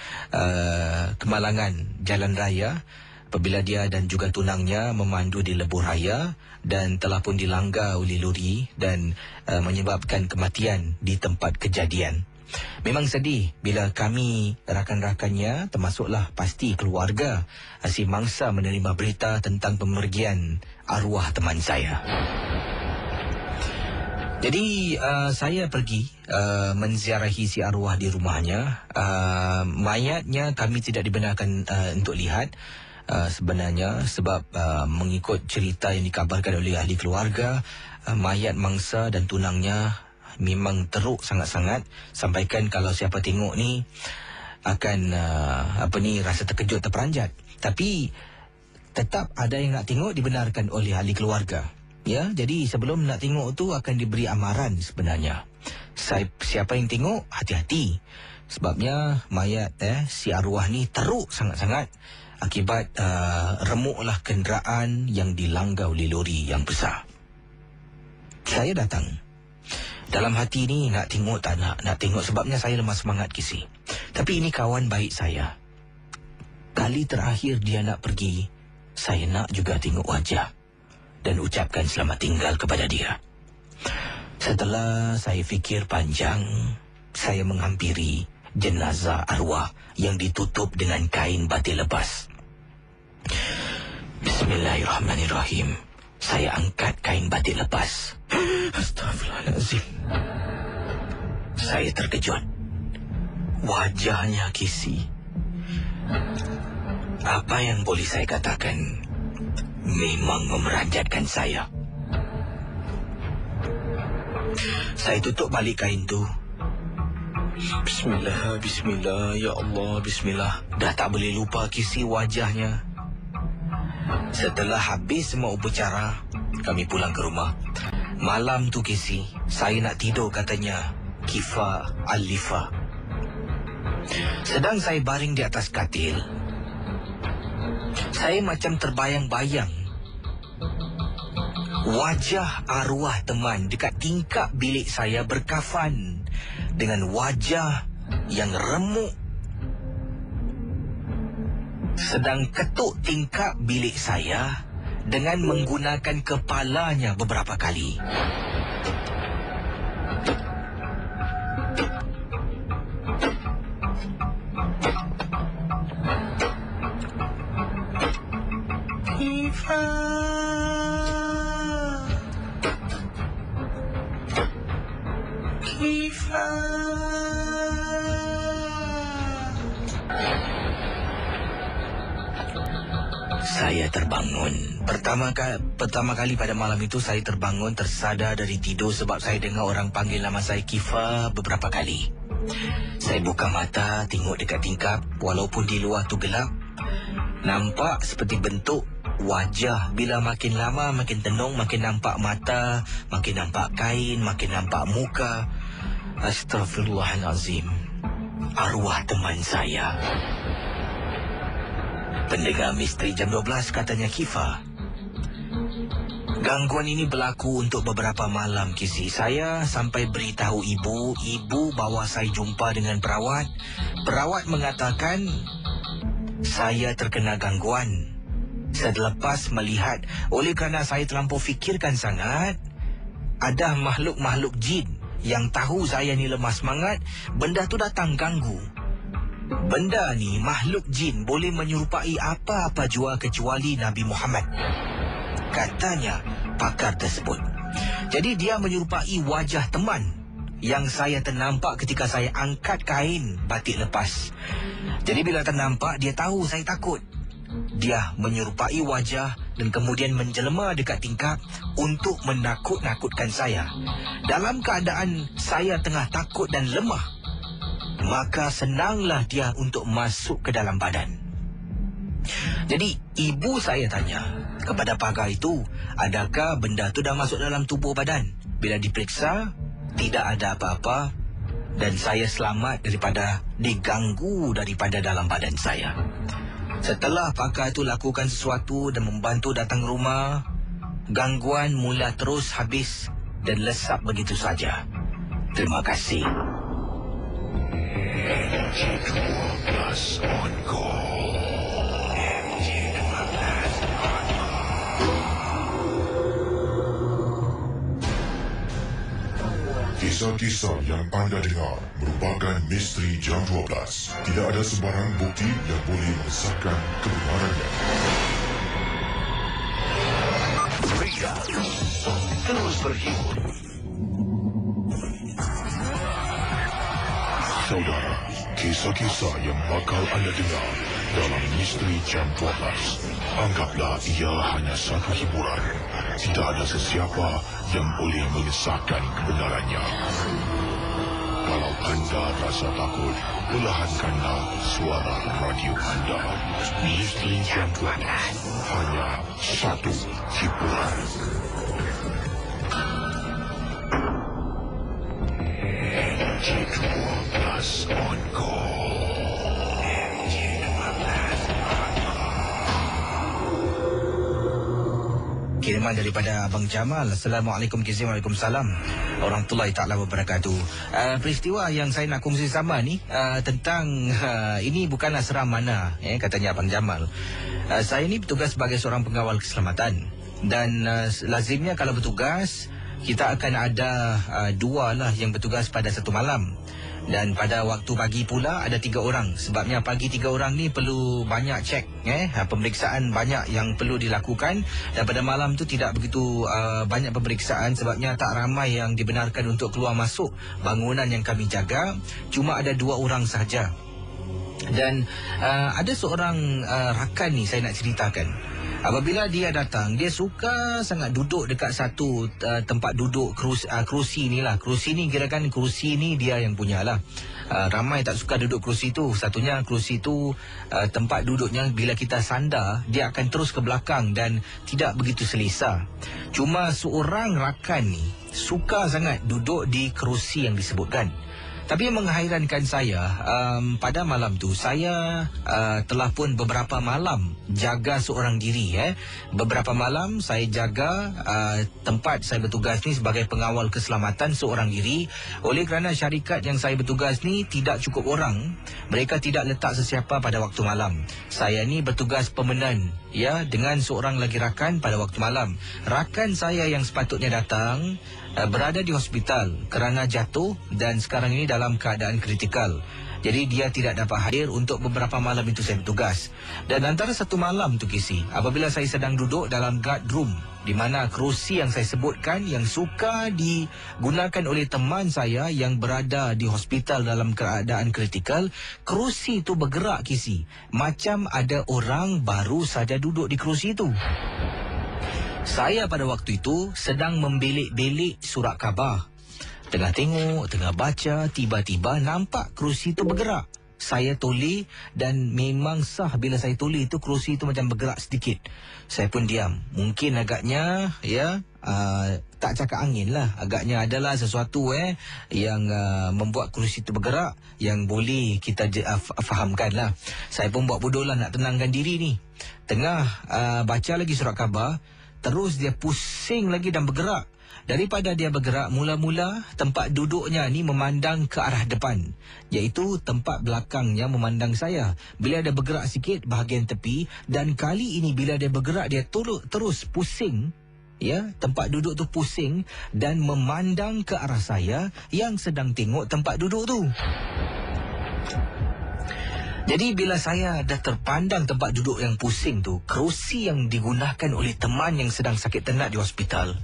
kemalangan jalan raya apabila dia dan juga tunangnya memandu di lebuh raya dan telah pun dilanggar oleh lori dan menyebabkan kematian di tempat kejadian. Memang sedih bila kami rakan-rakannya, termasuklah pasti keluarga, asyik mangsa menerima berita tentang pemergian arwah teman saya. Jadi saya pergi menziarahi si arwah di rumahnya. Mayatnya kami tidak dibenarkan untuk lihat sebenarnya sebab mengikut cerita yang dikabarkan oleh ahli keluarga, mayat mangsa dan tunangnya memang teruk sangat-sangat, sampaikan kalau siapa tengok ni akan rasa terkejut, terperanjat. Tapi tetap ada yang nak tengok, dibenarkan oleh ahli keluarga. Ya, jadi sebelum nak tengok tu akan diberi amaran sebenarnya. Siapa yang tengok, hati-hati. Sebabnya mayat si arwah ni teruk sangat-sangat akibat remuklah kenderaan yang dilanggar oleh lori yang besar. Saya datang. Dalam hati ni nak tengok tak nak tengok sebabnya saya lemah semangat Kisi. Tapi ini kawan baik saya. Kali terakhir dia nak pergi, saya nak juga tengok wajah dan ucapkan selamat tinggal kepada dia. Setelah saya fikir panjang, saya menghampiri jenazah arwah yang ditutup dengan kain batik lepas. Bismillahirrahmanirrahim. Saya angkat kain batik lepas. Astaghfirullahaladzim. Saya terkejut. Wajahnya Kisi. Apa yang boleh saya katakan, memang memeranjatkan saya. Saya tutup balik kain tu. Bismillah, bismillah, ya Allah, bismillah. Dah tak boleh lupa Kisi wajahnya. Setelah habis semua upacara, kami pulang ke rumah. Malam tu Kisi, saya nak tidur katanya Kifah Alifah. Sedang saya baring di atas katil, saya macam terbayang-bayang wajah arwah teman dekat tingkap bilik saya berkafan dengan wajah yang remuk, sedang ketuk tingkap bilik saya dengan menggunakan kepalanya beberapa kali. Saya terbangun. Pertama kali pada malam itu saya terbangun tersadar dari tidur sebab saya dengar orang panggil nama saya Kifa beberapa kali. Saya buka mata, tengok dekat tingkap, walaupun di luar tu gelap, nampak seperti bentuk wajah. Bila makin lama makin tenung, makin nampak mata, makin nampak kain, makin nampak muka. Astaghfirullahalazim. Arwah teman saya. Pendengar Misteri Jam 12, katanya Kifa. Gangguan ini berlaku untuk beberapa malam, Kisi. Saya sampai beritahu ibu. Ibu bawa saya jumpa dengan perawat. Perawat mengatakan saya terkena gangguan. Selepas melihat, oleh kerana saya terlampau fikirkan sangat, ada makhluk-makhluk jin yang tahu saya ni lemah semangat, benda tu datang ganggu. Benda ni, makhluk jin, boleh menyerupai apa-apa jua kecuali Nabi Muhammad, katanya pakar tersebut. Jadi dia menyerupai wajah teman yang saya ternampak ketika saya angkat kain batik lepas. Jadi bila ternampak, dia tahu saya takut. Dia menyerupai wajah dan kemudian menjelma dekat tingkap untuk menakut-nakutkan saya. Dalam keadaan saya tengah takut dan lemah, maka senanglah dia untuk masuk ke dalam badan. Jadi ibu saya tanya kepada pakar itu, adakah benda tu dah masuk dalam tubuh badan? Bila diperiksa, tidak ada apa-apa dan saya selamat daripada diganggu daripada dalam badan saya. Setelah pakar itu lakukan sesuatu dan membantu datang rumah, gangguan mula terus habis dan lesap begitu saja. Terima kasih. MG12 on call. Kisah-kisah yang anda dengar merupakan misteri Jam 12. Tidak ada sebarang bukti yang boleh mengesahkan kebenarannya. Mereka terus berhibur. Saudara, kisah-kisah yang bakal anda dengar dalam misteri Jam 12, anggaplah ia hanya satu hiburan. Tidak ada sesiapa yang boleh mengesahkan kebenarannya. Kalau anda rasa takut, perlahankanlah suara radio anda. Misteri Jam 12, hanya satu hiburan. MG12 on call. Kiriman daripada Abang Jamal. Assalamualaikum, Waalaikumsalam warahmatullahi ta'ala wabarakatuh. Peristiwa yang saya nak kongsi sama ni tentang ini bukanlah seram mana, katanya Abang Jamal. Saya ni bertugas sebagai seorang pengawal keselamatan dan lazimnya kalau bertugas kita akan ada dua lah yang bertugas pada satu malam. Dan pada waktu pagi pula ada 3 orang. Sebabnya pagi 3 orang ni perlu banyak cek, pemeriksaan banyak yang perlu dilakukan. Dan pada malam tu tidak begitu banyak pemeriksaan. Sebabnya tak ramai yang dibenarkan untuk keluar masuk bangunan yang kami jaga. Cuma ada 2 orang sahaja. Dan ada seorang rakan ni saya nak ceritakan. Apabila dia datang, dia suka sangat duduk dekat satu tempat duduk kerusi ni lah. Kerusi ni kirakan kerusi ni dia yang punya lah. Ramai tak suka duduk kerusi tu. Satunya kerusi tu tempat duduknya bila kita sandar, dia akan terus ke belakang dan tidak begitu selesa. Cuma seorang rakan ni suka sangat duduk di kerusi yang disebutkan. Tapi yang menghairankan saya, pada malam tu saya telah pun beberapa malam jaga seorang diri. Beberapa malam saya jaga tempat saya bertugas ni sebagai pengawal keselamatan seorang diri. Oleh kerana syarikat yang saya bertugas ni tidak cukup orang, mereka tidak letak sesiapa pada waktu malam. Saya ni bertugas permanent dengan seorang lagi rakan pada waktu malam. Rakan saya yang sepatutnya datang berada di hospital kerana jatuh dan sekarang ini dalam keadaan kritikal. Jadi dia tidak dapat hadir untuk beberapa malam itu saya bertugas. Dan antara satu malam tu Kisi, apabila saya sedang duduk dalam guard room, di mana kerusi yang saya sebutkan yang suka digunakan oleh teman saya yang berada di hospital dalam keadaan kritikal, kerusi itu bergerak Kisi. Macam ada orang baru saja duduk di kerusi itu. Saya pada waktu itu sedang membelik-belik surat khabar. Tengah tengok, tengah baca, tiba-tiba nampak kerusi itu bergerak. Saya toleh dan memang sah bila saya toleh itu kerusi itu macam bergerak sedikit. Saya pun diam. Mungkin agaknya tak cakap angin lah. Agaknya adalah sesuatu yang membuat kerusi itu bergerak yang boleh kita fahamkan lah. Saya pun buat bodoh lah nak tenangkan diri ni. Tengah baca lagi surat khabar, terus dia pusing lagi dan bergerak. Daripada dia bergerak, mula-mula tempat duduknya ni memandang ke arah depan, iaitu tempat belakangnya memandang saya. Bila dia bergerak sikit bahagian tepi, dan kali ini bila dia bergerak dia terus pusing, ya, tempat duduk tu pusing dan memandang ke arah saya yang sedang tengok tempat duduk tu. Jadi bila saya dah terpandang tempat duduk yang pusing tu, kerusi yang digunakan oleh teman yang sedang sakit tenat di hospital,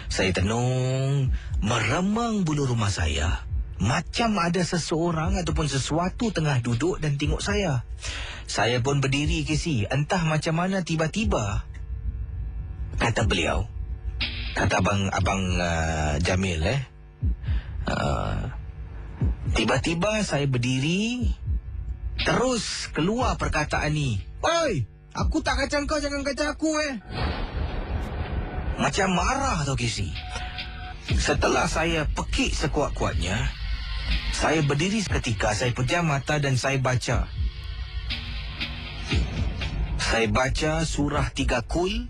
saya tenung, meremang bulu rumah saya. Macam ada seseorang ataupun sesuatu tengah duduk dan tengok saya. Saya pun berdiri Kisi. Entah macam mana tiba-tiba, kata beliau, kata abang Jamil, tiba-tiba saya berdiri. Terus keluar perkataan ni, "Oi, aku tak kacau kau, jangan kacau aku Macam marah tau Kisi. Setelah saya pekik sekuat-kuatnya, saya berdiri seketika, saya pejam mata dan saya baca. Saya baca surah 3 Kul.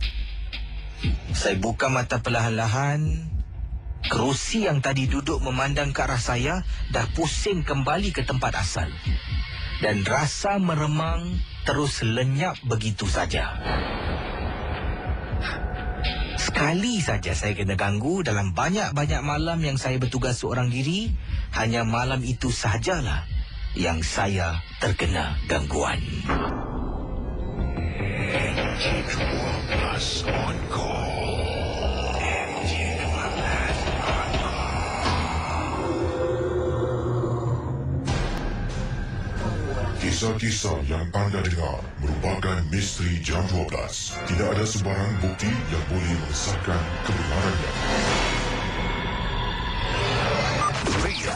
Saya buka mata perlahan-lahan. Kerusi yang tadi duduk memandang ke arah saya dah pusing kembali ke tempat asal. Dan rasa meremang terus lenyap begitu saja. Sekali saja saya kena ganggu dalam banyak-banyak malam yang saya bertugas seorang diri. Hanya malam itu sahajalah yang saya terkena gangguan. MJ12 on call. Kisah-kisah yang anda dengar merupakan misteri jam 12. Tidak ada sebarang bukti yang boleh mengesahkan kebenarannya. Ria,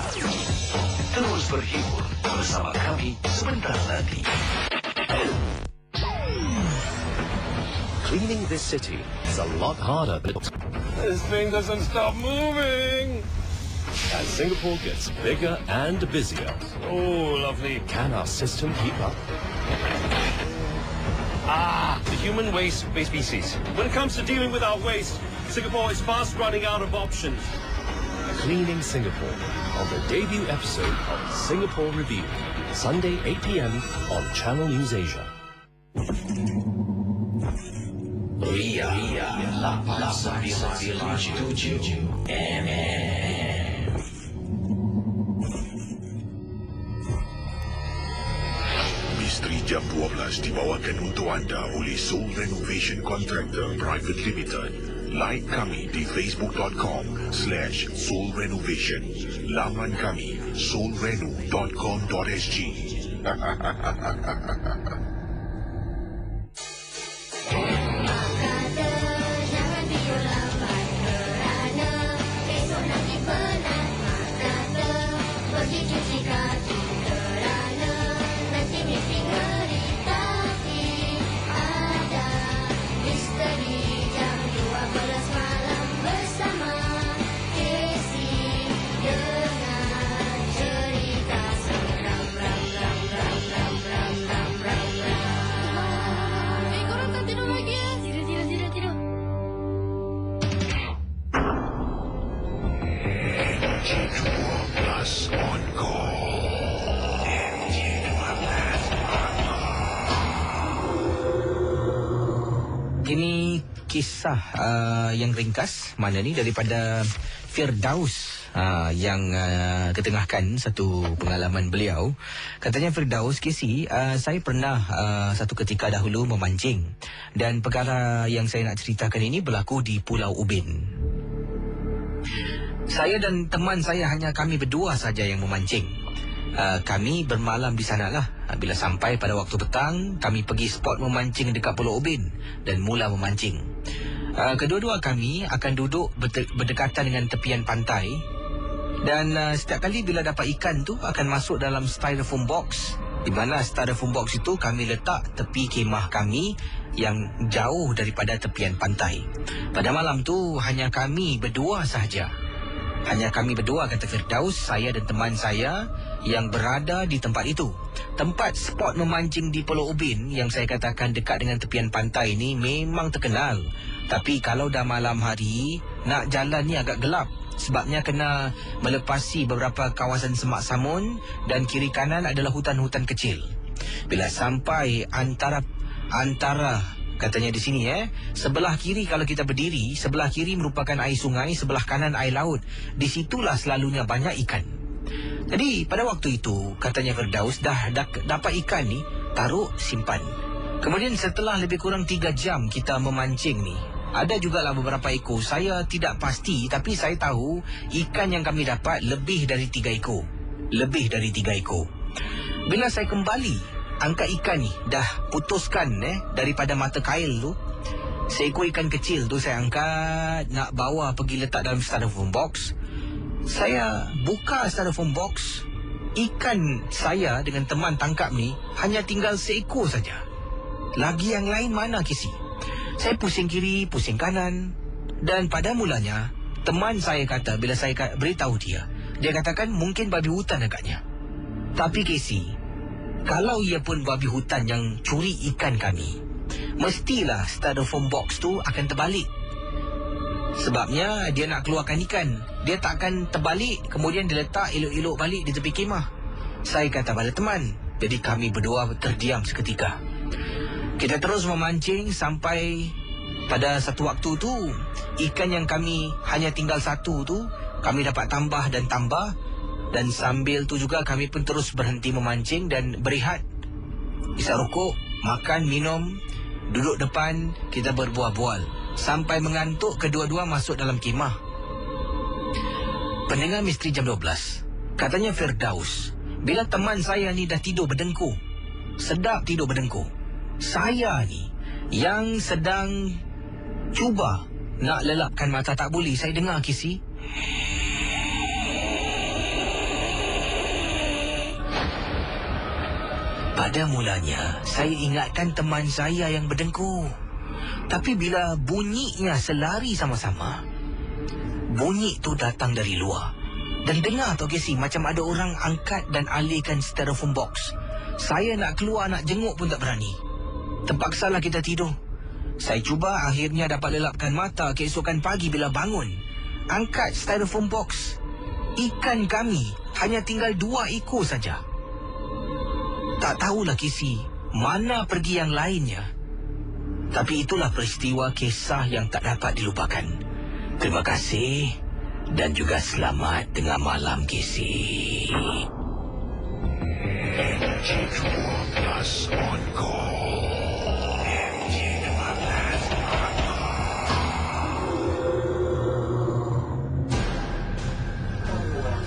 terus berhibur bersama kami sebentar lagi. Cleaning this city is a lot harder than it looks. This thing doesn't stop moving. As Singapore gets bigger and busier, Oh, lovely. can our system keep up? The human waste species. When it comes to dealing with our waste, Singapore is fast running out of options. Cleaning Singapore on the debut episode of Singapore Review, Sunday 8 p.m. on Channel News Asia. Ria 8997 MM. Misteri Jam 12 dibawakan untuk anda oleh Soul Renovation Contractor Private Limited. Like kami di facebook.com/soulrenovation. Laman kami soulreno.com.sg. Ini kisah yang ringkas mana ni daripada Firdaus yang ketengahkan satu pengalaman beliau. Katanya, Firdaus, Casey, saya pernah satu ketika dahulu memancing, dan perkara yang saya nak ceritakan ini berlaku di Pulau Ubin. Saya dan teman saya, hanya kami berdua saja yang memancing. Kami bermalam di sanalah. Bila sampai pada waktu petang, kami pergi spot memancing dekat Pulau Ubin dan mula memancing. Kedua-dua kami akan duduk berdekatan dengan tepian pantai, dan setiap kali bila dapat ikan tu akan masuk dalam styrofoam box, di mana styrofoam box itu kami letak tepi kemah kami yang jauh daripada tepian pantai. Pada malam tu hanya kami berdua sahaja. Hanya kami berdua, kata Firdaus, saya dan teman saya yang berada di tempat itu. Tempat spot memancing di Pulau Ubin yang saya katakan dekat dengan tepian pantai ini memang terkenal. Tapi kalau dah malam hari, nak jalan ni agak gelap. Sebabnya kena melepasi beberapa kawasan semak samun, dan kiri kanan adalah hutan-hutan kecil. Bila sampai antara katanya di sini, sebelah kiri kalau kita berdiri, sebelah kiri merupakan air sungai, sebelah kanan air laut. Di situlah selalunya banyak ikan. Jadi pada waktu itu, katanya Firdaus, dah dapat ikan ni, taruh, simpan. Kemudian setelah lebih kurang 3 jam kita memancing ni, ada jugalah beberapa ekor. Saya tidak pasti, tapi saya tahu ikan yang kami dapat lebih dari 3 ekor. Lebih dari 3 ekor. Bila saya kembali angkat ikan ni, dah putuskan daripada mata kail tu, seekor ikan kecil tu saya angkat, nak bawa pergi letak dalam styrofoam box. Saya buka styrofoam box, ikan saya dengan teman tangkap ni hanya tinggal seekor saja. Lagi yang lain mana, Casey? Saya pusing kiri, pusing kanan. Dan pada mulanya, teman saya kata, bila saya beritahu dia katakan mungkin babi hutan agaknya. Tapi Casey, kalau ia pun babi hutan yang curi ikan kami, mestilah styrofoam box tu akan terbalik. Sebabnya dia nak keluarkan ikan, dia takkan terbalik kemudian diletak elok-elok balik di tepi kemah. Saya kata pada teman. Jadi kami berdua terdiam seketika. Kita terus memancing sampai pada satu waktu tu, ikan yang kami hanya tinggal satu tu, kami dapat tambah dan tambah. Dan sambil tu juga kami pun terus berhenti memancing dan berehat, isap rokok, makan, minum, duduk depan, kita berbual-bual sampai mengantuk, kedua-dua masuk dalam kemah. Pendengar Misteri Jam 12, katanya Firdaus, bila teman saya ni dah tidur berdengkur, sedap tidur berdengkur, saya ni yang sedang cuba nak lelapkan mata tak boleh. Saya dengar, Casey, pada mulanya saya ingatkan teman saya yang berdengkur. Tapi bila bunyinya selari sama-sama, bunyi tu datang dari luar. Dan dengar tu, Casey, macam ada orang angkat dan alihkan styrofoam box. Saya nak keluar, nak jenguk pun tak berani. Terpaksalah kita tidur. Saya cuba, akhirnya dapat lelapkan mata. Keesokan pagi bila bangun, angkat styrofoam box, ikan kami hanya tinggal 2 ekor saja. Tak tahulah, Casey, mana pergi yang lainnya. Tapi itulah peristiwa kisah yang tak dapat dilupakan. Terima kasih dan juga selamat tengah malam, Casey. MG12 on call.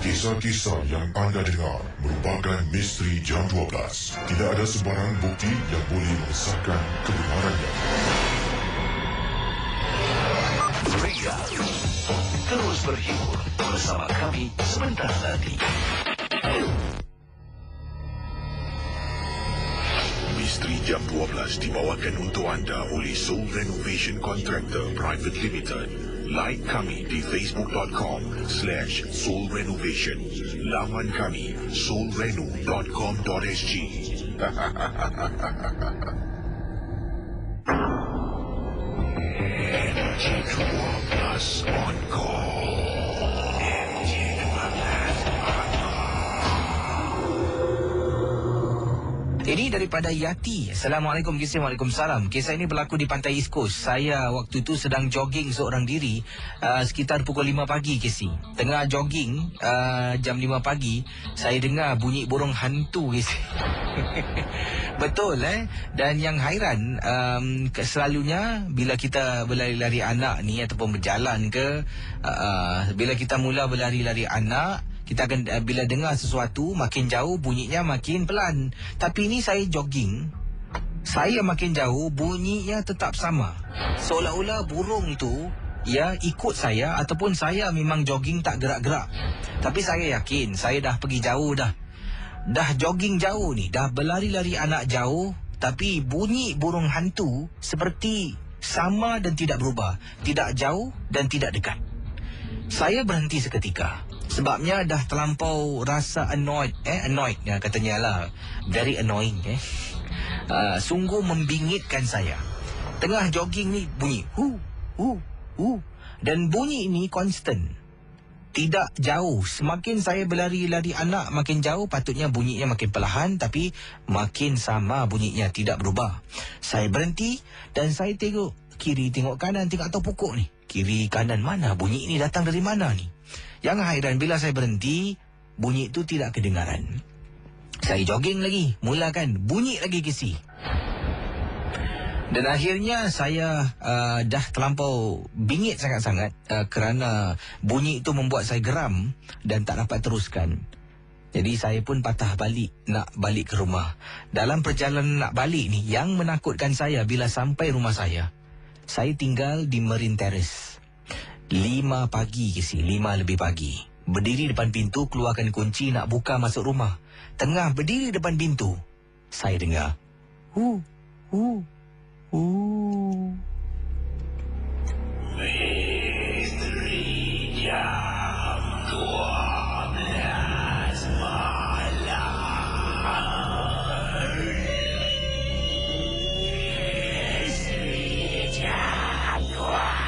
Kisah-kisah yang anda dengar merupakan misteri Jam 12. Tidak ada sebarang bukti yang boleh mengesahkan kebenarannya. Ria, terus berhibur bersama kami sebentar lagi. Misteri Jam 12 dibawakan untuk anda oleh Soul Renovation Contractor Private Limited. Like kami di facebook.com/soulrenovation. Laman kami soulreno.com.sg. MG12 on call. MG12 on call. Ini daripada Yati. Assalamualaikum, Kisah. Waalaikumsalam. Kisah ini berlaku di pantai East Coast. Saya waktu itu sedang jogging seorang diri sekitar pukul 5 pagi, Kisah. Tengah jogging jam 5 pagi, saya dengar bunyi burung hantu, Kisah. Betul Dan yang hairan, selalunya bila kita berlari-lari anak ni ataupun berjalan ke, bila kita mula berlari-lari anak, kita akan bila dengar sesuatu makin jauh bunyinya makin pelan. Tapi ni saya jogging, saya makin jauh bunyinya tetap sama. Seolah-olah burung itu ikut saya ataupun saya memang jogging tak gerak-gerak. Tapi saya yakin saya dah pergi jauh dah. Dah jogging jauh ni, dah berlari-lari anak jauh, tapi bunyi burung hantu seperti sama dan tidak berubah, tidak jauh dan tidak dekat. Saya berhenti seketika. Sebabnya dah terlampau rasa annoyed katanya lah. Very annoying sungguh membingitkan saya. Tengah jogging ni bunyi dan bunyi ini constant, tidak jauh. Semakin saya berlari-lari anak makin jauh, patutnya bunyinya makin perlahan, tapi makin sama bunyinya, tidak berubah. Saya berhenti dan saya tengok kiri, tengok kanan, tengok atas pokok ni. Kiri kanan, mana bunyi ini datang dari mana ni? Yang hairan, bila saya berhenti, bunyi itu tidak kedengaran. Saya jogging lagi, mulakan bunyi lagi, Kisah. Dan akhirnya saya dah terlampau bingit sangat-sangat kerana bunyi itu membuat saya geram dan tak dapat teruskan. Jadi saya pun patah balik, nak balik ke rumah. Dalam perjalanan nak balik ni, yang menakutkan saya bila sampai rumah saya tinggal di Marine Terrace. 5 pagi, Kisah, 5 lebih pagi. Berdiri depan pintu, keluarkan kunci nak buka masuk rumah. Tengah berdiri depan pintu, saya dengar Misteri Jam 12 malam. Misteri Jam 12.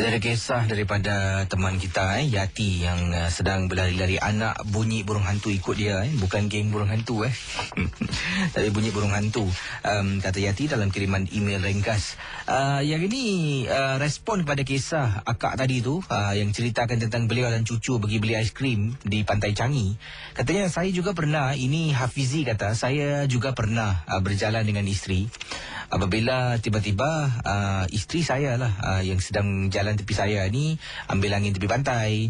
Ada kisah daripada teman kita Yati yang sedang berlari-lari anak, bunyi burung hantu ikut dia bukan geng burung hantu Tapi bunyi burung hantu. Kata Yati dalam kiriman email ringkas. Yang ini respon kepada kisah akak tadi tu yang ceritakan tentang beliau dan cucu pergi beli aiskrim di Pantai Changi. Katanya saya juga pernah, ini Hafizi kata, saya juga pernah berjalan dengan isteri. Apabila tiba-tiba isteri saya lah yang sedang jalan tepi saya ni ambil angin tepi pantai,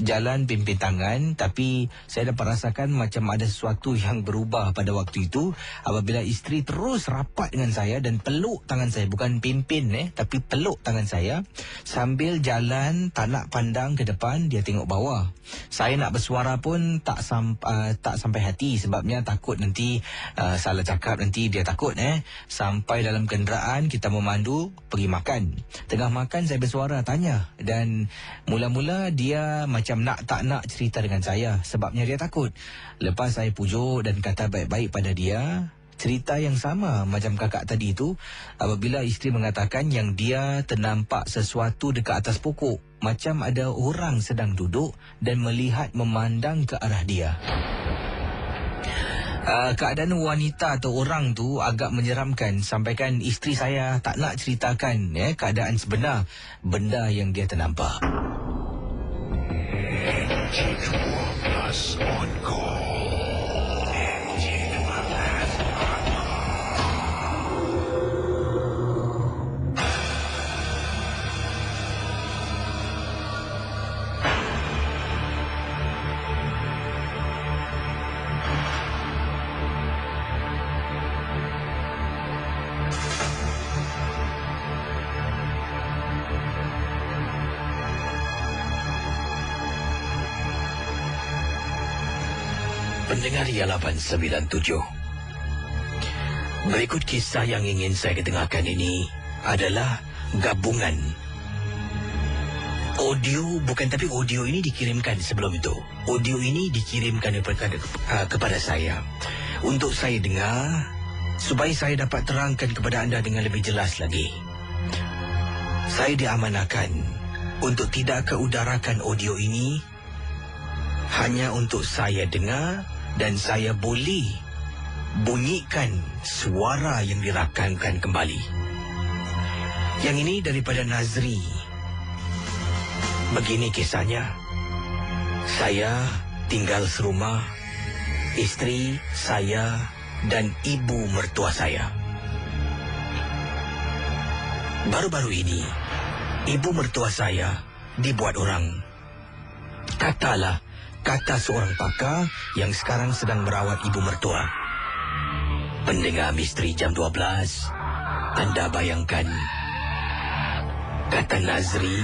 jalan pimpin tangan, tapi saya dapat rasakan macam ada sesuatu yang berubah pada waktu itu apabila isteri terus rapat dengan saya dan peluk tangan saya, bukan pimpin tapi peluk tangan saya sambil jalan, tak nak pandang ke depan, dia tengok bawah. Saya nak bersuara pun tak sampai hati sebabnya takut nanti salah cakap, nanti dia takut sampai dalam kenderaan kita memandu pergi makan. Tengah makan saya bersuara tanya dan mula-mula dia macam tak nak cerita dengan saya sebabnya dia takut. Lepas saya pujuk dan kata baik-baik pada dia, cerita yang sama macam kakak tadi tu apabila isteri mengatakan yang dia ternampak sesuatu dekat atas pokok, macam ada orang sedang duduk dan melihat memandang ke arah dia. Keadaan wanita atau orang tu agak menyeramkan sampaikan isteri saya tak nak ceritakan keadaan sebenar benda yang dia ternampak. on call. Pendengar Ria 897. Berikut kisah yang ingin saya ketengahkan ini adalah gabungan Tapi audio ini dikirimkan sebelum itu. Audio ini dikirimkan kepada saya untuk saya dengar, supaya saya dapat terangkan kepada anda dengan lebih jelas lagi. Saya diamanahkan untuk tidak keudarakan audio ini hanya untuk saya dengar, dan saya boleh bunyikan suara yang dirakamkan kembali. Yang ini daripada Nazri. Begini kisahnya. Saya tinggal serumah, isteri saya dan ibu mertua saya. Baru-baru ini, ibu mertua saya dibuat orang. Kata seorang pakar yang sekarang sedang merawat ibu mertua. Pendengar Misteri Jam 12, anda bayangkan, kata Nazri,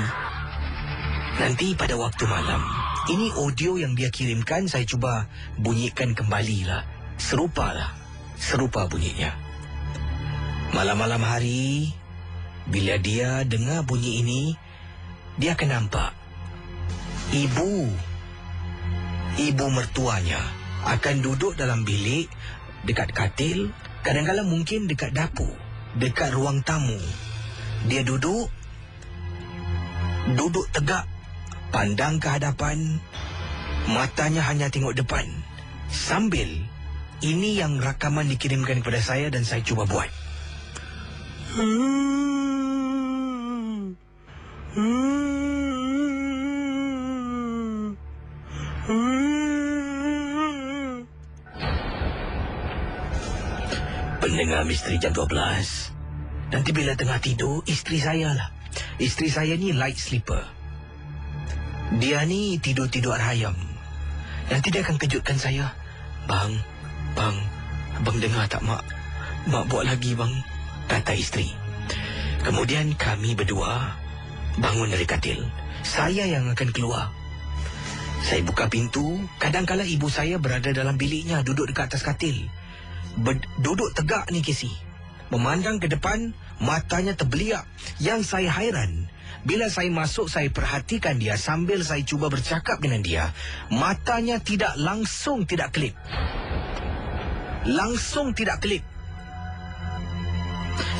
nanti pada waktu malam. Ini audio yang dia kirimkan, saya cuba bunyikan kembali lah. Serupa bunyinya. Malam-malam hari, bila dia dengar bunyi ini, dia akan nampak ibu mertuanya akan duduk dalam bilik, dekat katil, kadang-kadang mungkin dekat dapur, dekat ruang tamu. Dia duduk tegak, pandang ke hadapan, matanya hanya tengok depan. Sambil ini yang rakaman dikirimkan kepada saya dan saya cuba buat. Pendengar Misteri Jam 12, nanti bila tengah tidur, isteri saya lah. Isteri saya ni light sleeper. Dia ni tidur-tidur ayam. Nanti dia akan kejutkan saya. Bang, abang dengar tak mak? Mak buat lagi bang, kata isteri. Kemudian kami berdua bangun dari katil. Saya yang akan keluar. Saya buka pintu. Kadang-kala ibu saya berada dalam biliknya, duduk dekat atas katil. Duduk tegak ni Casey, memandang ke depan, matanya terbeliak. Yang saya hairan, bila saya masuk, saya perhatikan dia sambil saya cuba bercakap dengan dia. Matanya tidak kelip.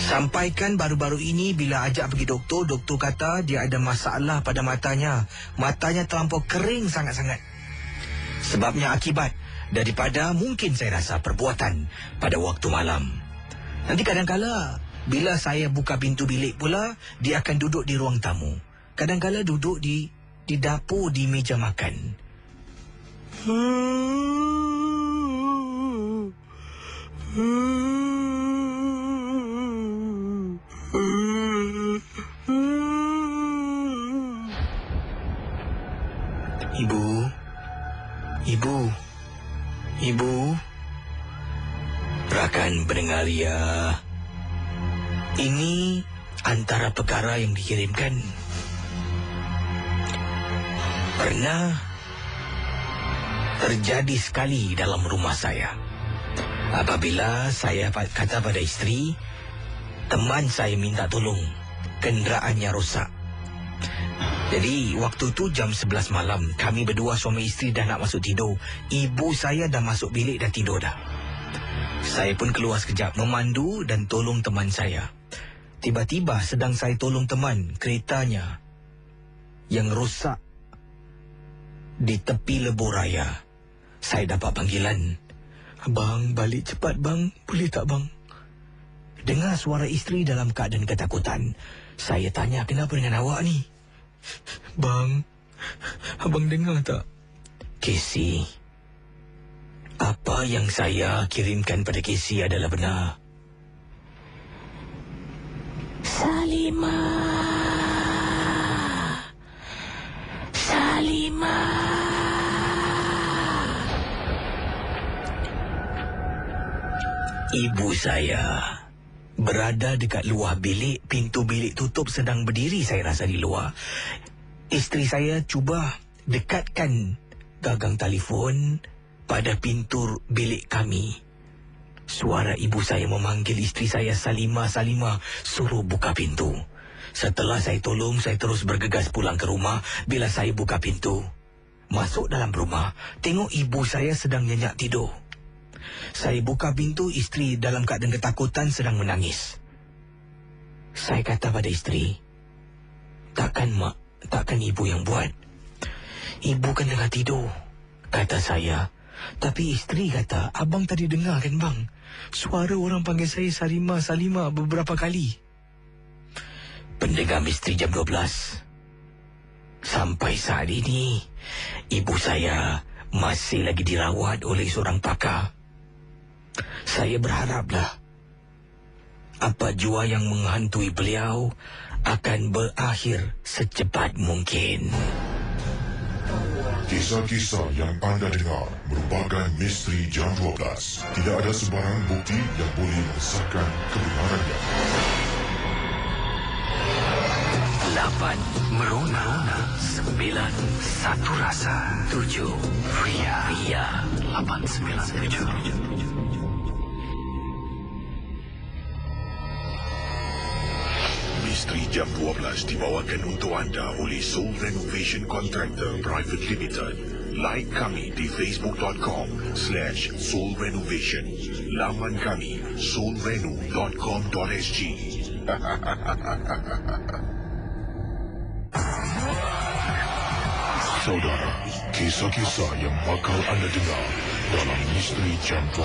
Sampaikan baru-baru ini bila ajak pergi doktor kata dia ada masalah pada matanya. Matanya terlampau kering sangat-sangat. Sebabnya akibat daripada mungkin saya rasa perbuatan pada waktu malam. Nanti kadang-kala bila saya buka pintu bilik pula, dia akan duduk di ruang tamu. Kadang-kala duduk di dapur, di meja makan. Ibu, rakan pendengar ya, ini antara perkara yang dikirimkan. Pernah terjadi sekali dalam rumah saya. Apabila saya kata pada isteri, teman saya minta tolong, kenderaannya rosak. Jadi waktu tu jam 11 malam, kami berdua suami isteri dah nak masuk tidur. Ibu saya dah masuk bilik, dah tidur dah. Saya pun keluar sekejap memandu dan tolong teman saya. Tiba-tiba sedang saya tolong teman, keretanya yang rosak di tepi lebuh raya. Saya dapat panggilan, "Abang, balik cepat bang, boleh tak bang?" Dengar suara isteri dalam keadaan ketakutan. Saya tanya, "Kenapa dengan awak ni?" "Bang, abang dengar tak?" "Casey, apa yang saya kirimkan pada Casey adalah benar." Salimah. Ibu saya berada dekat luar bilik, pintu bilik tutup, sedang berdiri saya rasa di luar. Isteri saya cuba dekatkan gagang telefon pada pintu bilik kami. Suara ibu saya memanggil isteri saya, "Salimah, suruh buka pintu." Setelah saya tolong, saya terus bergegas pulang ke rumah. Bila saya buka pintu, masuk dalam rumah, tengok ibu saya sedang nyenyak tidur. Saya buka pintu, isteri dalam keadaan ketakutan sedang menangis. Saya kata pada isteri, takkan mak, takkan ibu yang buat. Ibu kan tengah tidur, kata saya. Tapi isteri kata, abang tadi dengar kan bang? Suara orang panggil saya Salimah beberapa kali. Pendengar Misteri Jam 12. Sampai saat ini, ibu saya masih lagi dirawat oleh seorang pakar. Saya berharaplah apa jua yang menghantui beliau akan berakhir secepat mungkin. Kisah-kisah yang anda dengar merupakan misteri Jam 12. Tidak ada sebarang bukti yang boleh mengesahkan kebenarannya. 8 Merona, 9 Satu Rasa, 7 Ria 897. Misteri Jam 12 dibawakan untuk anda oleh Soul Renovation Contractor Private Limited. Like kami di facebook.com/Soul Renovation. Laman kami soulreno.com.sg. Saudara, kisah-kisah yang bakal anda dengar dalam Misteri Jam 12,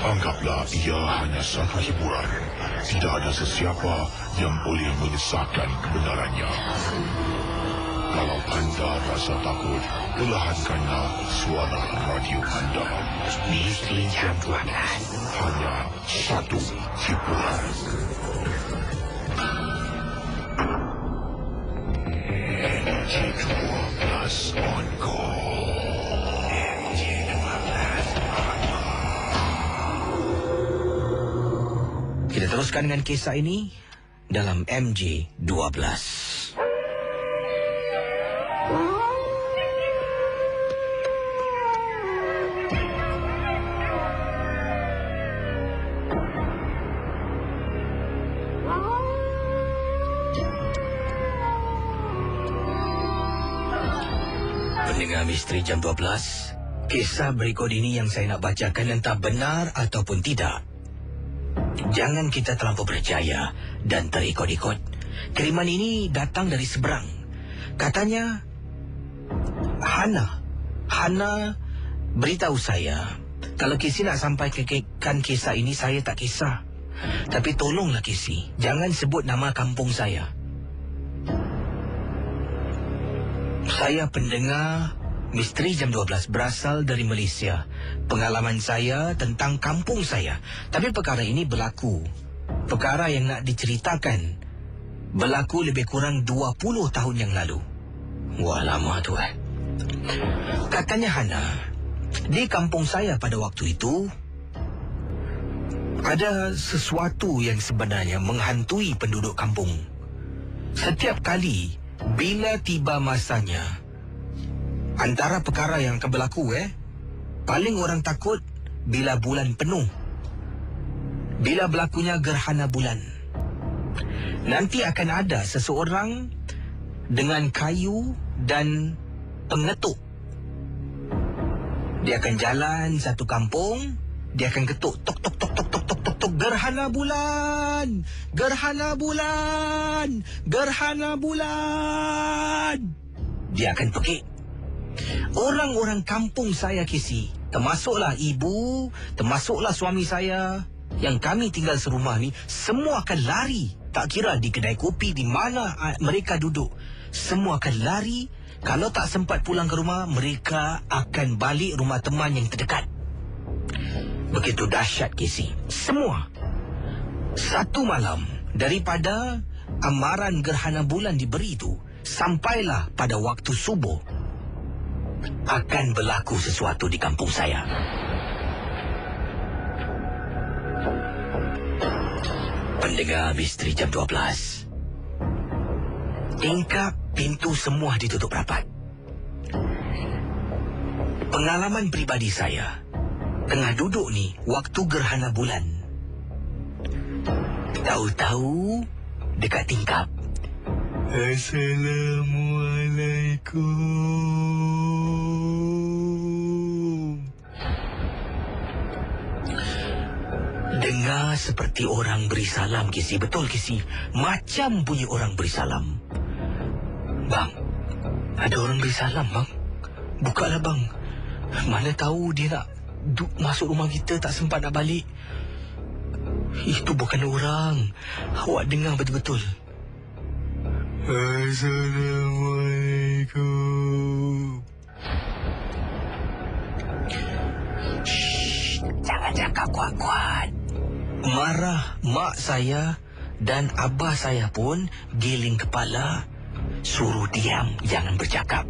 anggaplah ia hanya satu hiburan. Tidak ada sesiapa yang boleh menyesatkan kebenarannya. Kalau anda rasa takut, perlahankanlah suara radio anda. Misteri Jam 12, hanya satu hiburan. MJ12 on call. Kita teruskan dengan kisah ini dalam MJ12. Pendengar Misteri Jam 12, kisah berikut ini yang saya nak bacakan entah benar ataupun tidak. Jangan kita terlampau percaya dan terikut-ikut. Kiriman ini datang dari seberang. Katanya, Hana beritahu saya, kalau Kisi nak sampaikan kisah ini, saya tak kisah. Tapi tolonglah Kisi, jangan sebut nama kampung saya. Saya pendengar Misteri Jam 12 berasal dari Malaysia. Pengalaman saya tentang kampung saya. Tapi perkara ini berlaku. Perkara yang nak diceritakan berlaku lebih kurang 20 tahun yang lalu. Wah, lama tu Katanya Hana, di kampung saya pada waktu itu ada sesuatu yang sebenarnya menghantui penduduk kampung. Setiap kali bila tiba masanya, antara perkara yang akan berlaku paling orang takut bila bulan penuh. Bila berlakunya gerhana bulan, nanti akan ada seseorang dengan kayu dan pengetuk. Dia akan jalan satu kampung, dia akan ketuk tok tok tok tok tok tok tok tok, gerhana bulan, gerhana bulan, gerhana bulan. Dia akan pergi. Orang-orang kampung saya Kisi, termasuklah ibu, termasuklah suami saya, yang kami tinggal serumah ni, semua akan lari. Tak kira di kedai kopi di mana mereka duduk, semua akan lari. Kalau tak sempat pulang ke rumah, mereka akan balik rumah teman yang terdekat. Begitu dahsyat Kisi. Semua. Satu malam, daripada amaran gerhana bulan diberi itu, sampailah pada waktu subuh, akan berlaku sesuatu di kampung saya. Pendengar Misteri Jam 12, tingkap pintu semua ditutup rapat. Pengalaman pribadi saya, tengah duduk ni waktu gerhana bulan. Tahu-tahu dekat tingkap Assalamualaikum. Dengar seperti orang beri salam, Kisi. Betul, Kisi. Macam bunyi orang beri salam. Bang, ada orang beri salam, bang. Bukalah, bang. Mana tahu dia nak masuk rumah kita, tak sempat nak balik. Itu bukan orang. Awak dengar betul-betul. Assalamualaikum. Shh, jangan cakap kuat-kuat. Marah mak saya dan abah saya pun giling kepala, suruh diam, jangan bercakap.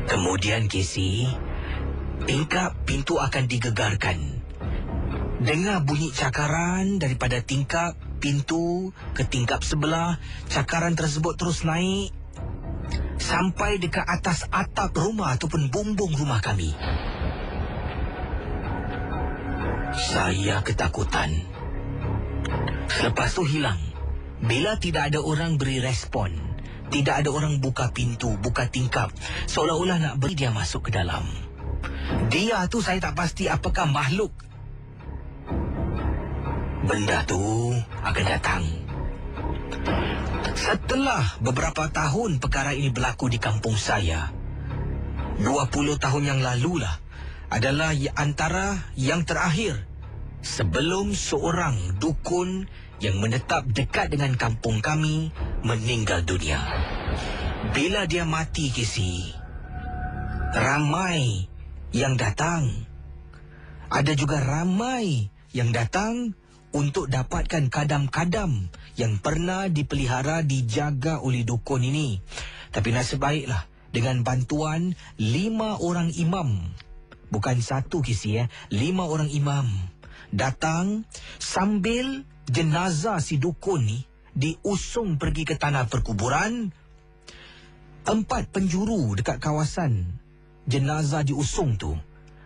Kemudian, Casey, tingkap pintu akan digegarkan. Dengar bunyi cakaran daripada tingkap pintu ke tingkap sebelah. Cakaran tersebut terus naik sampai dekat atas atap rumah ataupun bumbung rumah kami. Saya ketakutan. Selepas tu hilang. Bila tidak ada orang beri respon, tidak ada orang buka pintu, buka tingkap, seolah-olah nak beri dia masuk ke dalam. Dia tu saya tak pasti apakah makhluk. Benda tu akan datang. Setelah beberapa tahun perkara ini berlaku di kampung saya, 20 tahun yang lalulah, adalah antara yang terakhir sebelum seorang dukun yang menetap dekat dengan kampung kami meninggal dunia. Bila dia mati, Kisi, ramai yang datang. Ada juga ramai yang datang untuk dapatkan kadam-kadam yang pernah dipelihara, dijaga oleh dukun ini. Tapi nasib baiklah, dengan bantuan 5 orang imam, bukan satu, Kisi, 5 orang imam datang sambil jenazah si dukun ni diusung pergi ke tanah perkuburan. 4 penjuru dekat kawasan jenazah diusung tu,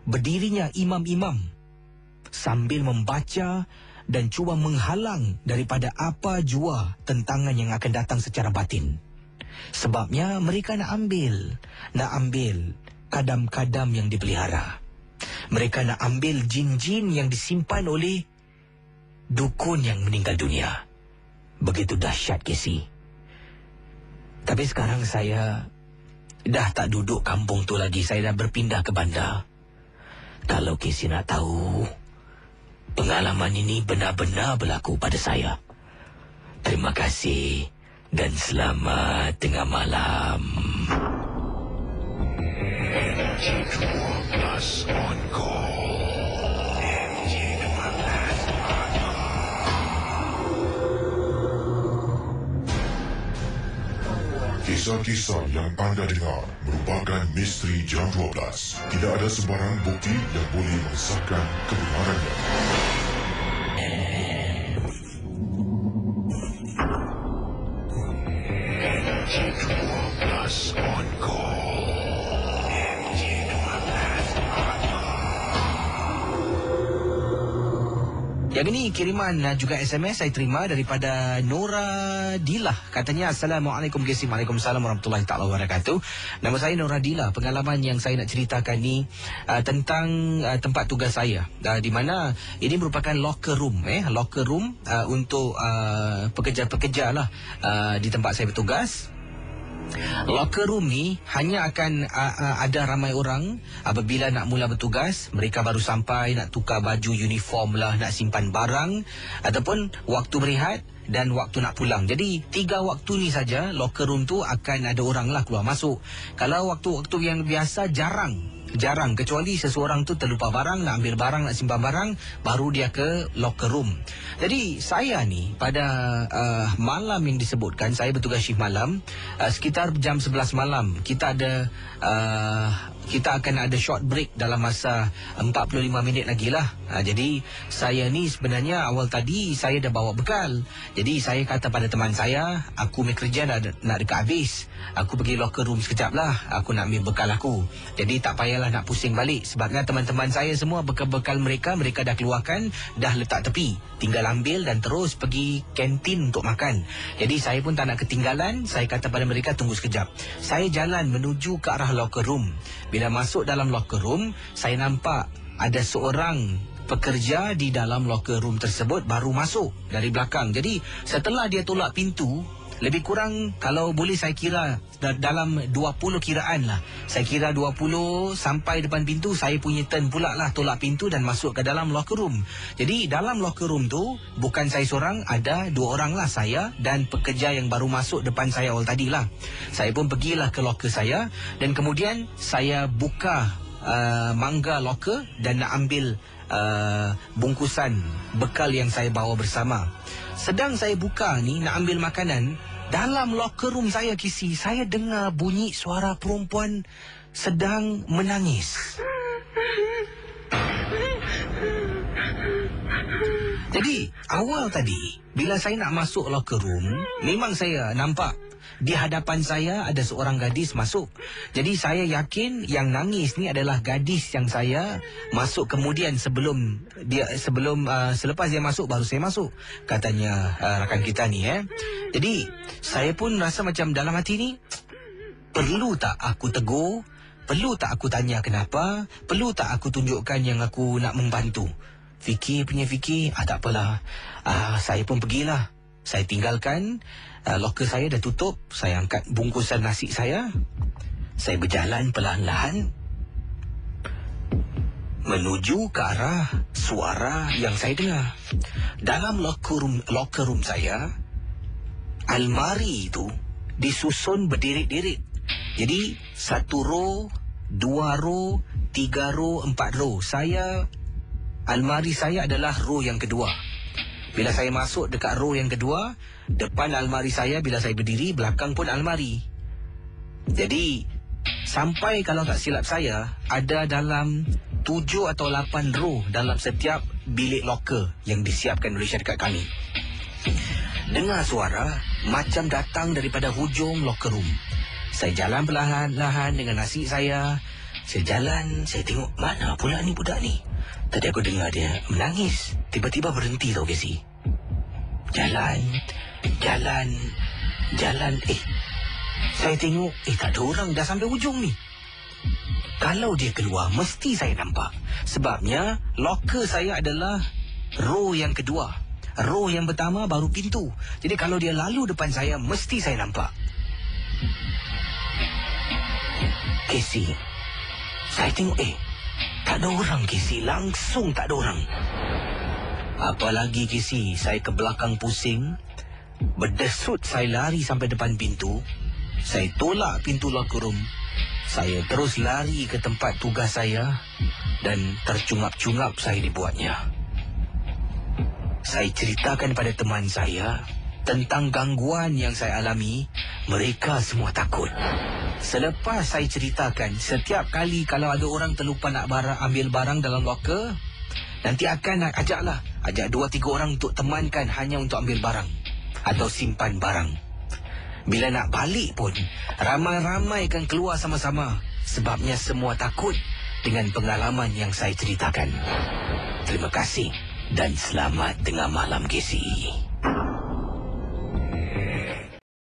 berdirinya imam-imam sambil membaca dan cuba menghalang daripada apa jua tentangan yang akan datang secara batin. Sebabnya mereka nak ambil kadam-kadam yang dipelihara. Mereka nak ambil jin-jin yang disimpan oleh dukun yang meninggal dunia. Begitu dahsyat, Casey. Tapi sekarang saya dah tak duduk kampung tu lagi. Saya dah berpindah ke bandar. Kalau Casey nak tahu, pengalaman ini benar-benar berlaku pada saya. Terima kasih dan selamat tengah malam. MJ12 on call. MJ12 on call. Kisah-kisah yang anda dengar merupakan misteri jam 12. Tidak ada sebarang bukti yang boleh mengesahkan kebenarannya. MJ12 on call. Yang ini kiriman juga SMS saya terima daripada Nora Dilah. Katanya, Assalamualaikum Casey. Waalaikumsalam warahmatullahi ta'ala wabarakatuh. Nama saya Nora Dilah. Pengalaman yang saya nak ceritakan ni tentang tempat tugas saya, di mana ini merupakan locker room, locker room untuk pekerja-pekerja lah di tempat saya bertugas. Locker room ni hanya akan ada ramai orang apabila nak mula bertugas. Mereka baru sampai, nak tukar baju uniform lah, nak simpan barang, ataupun waktu berehat dan waktu nak pulang. Jadi 3 waktu ni saja locker room tu akan ada orang lah keluar masuk. Kalau waktu-waktu yang biasa jarang, kecuali seseorang tu terlupa barang, nak ambil barang, nak simpan barang, baru dia ke locker room. Jadi saya ni pada malam yang disebutkan, saya bertugas shift malam, sekitar jam 11 malam kita ada kita akan ada short break dalam masa 45 minit lagi lah. Jadi saya ni sebenarnya awal tadi saya dah bawa bekal. Jadi saya kata pada teman saya, aku punya kerja nak dekat habis. Aku pergi locker room sekejap lah. Aku nak ambil bekal aku. Jadi tak payahlah nak pusing balik. Sebabnya teman-teman saya semua bekal-bekal mereka dah keluarkan, dah letak tepi. Tinggal ambil dan terus pergi kantin untuk makan. Jadi saya pun tak nak ketinggalan. Saya kata pada mereka, tunggu sekejap. Saya jalan menuju ke arah locker room. Bila masuk dalam locker room, saya nampak ada seorang pekerja di dalam locker room tersebut baru masuk dari belakang. Jadi setelah dia tolak pintu, lebih kurang kalau boleh saya kira dalam 20 kiraan lah. Saya kira 20 sampai depan pintu, saya punya turn pula lah tolak pintu dan masuk ke dalam locker room. Jadi dalam locker room tu bukan saya seorang, ada 2 orang lah, saya dan pekerja yang baru masuk depan saya awal tadi lah. Saya pun pergilah ke locker saya dan kemudian saya buka mangga locker dan nak ambil bungkusan bekal yang saya bawa bersama. Sedang saya buka ni nak ambil makanan, dalam locker room saya, Kisi, saya dengar bunyi suara perempuan sedang menangis. Jadi awal tadi bila saya nak masuk locker room, memang saya nampak di hadapan saya ada seorang gadis masuk. Jadi saya yakin yang nangis ni adalah gadis yang saya masuk kemudian selepas dia masuk baru saya masuk, katanya rakan kita ni. Jadi saya pun rasa macam dalam hati ni, perlu tak aku tegur? Perlu tak aku tanya kenapa? Perlu tak aku tunjukkan yang aku nak membantu? Fikir, tak apalah. Saya pun pergilah. Saya tinggalkan locker saya dah tutup. Saya angkat bungkusan nasi saya. Saya berjalan perlahan-lahan menuju ke arah suara yang saya dengar. Dalam locker room saya, almari itu disusun berderet-deret. Jadi 1 row, 2 row, 3 row, 4 row. Almari saya adalah row yang kedua. Bila saya masuk dekat row yang kedua, depan almari saya, bila saya berdiri, belakang pun almari. Jadi sampai kalau tak silap saya, ada dalam 7 atau 8 row dalam setiap bilik locker yang disiapkan oleh syarikat kami. Dengar suara macam datang daripada hujung locker room. Saya jalan perlahan-lahan dengan nasi saya. Saya jalan, saya tengok mana pula ni budak ni. Tadi aku dengar dia menangis. Tiba-tiba berhenti tau, Casey. Jalan. Saya tengok, tak ada orang, dah sampai hujung ni. Kalau dia keluar, mesti saya nampak. Sebabnya, locker saya adalah row yang kedua. Row yang pertama baru pintu. Jadi kalau dia lalu depan saya, mesti saya nampak. Casey, saya tengok, tak ada orang, Casey. Langsung tak ada orang. Apalagi, Casey, saya ke belakang pusing. Berdesut saya lari sampai depan pintu. Saya tolak pintu locker room. Saya terus lari ke tempat tugas saya. Dan tercungap-cungap saya dibuatnya. Saya ceritakan pada teman saya tentang gangguan yang saya alami. Mereka semua takut. Selepas saya ceritakan, setiap kali kalau ada orang terlupa nak ambil barang dalam locker, nanti akan nak ajak 2-3 orang untuk temankan hanya untuk ambil barang atau simpan barang. Bila nak balik pun, ramai-ramai akan keluar sama-sama. Sebabnya semua takut dengan pengalaman yang saya ceritakan. Terima kasih dan selamat tengah malam, Casey.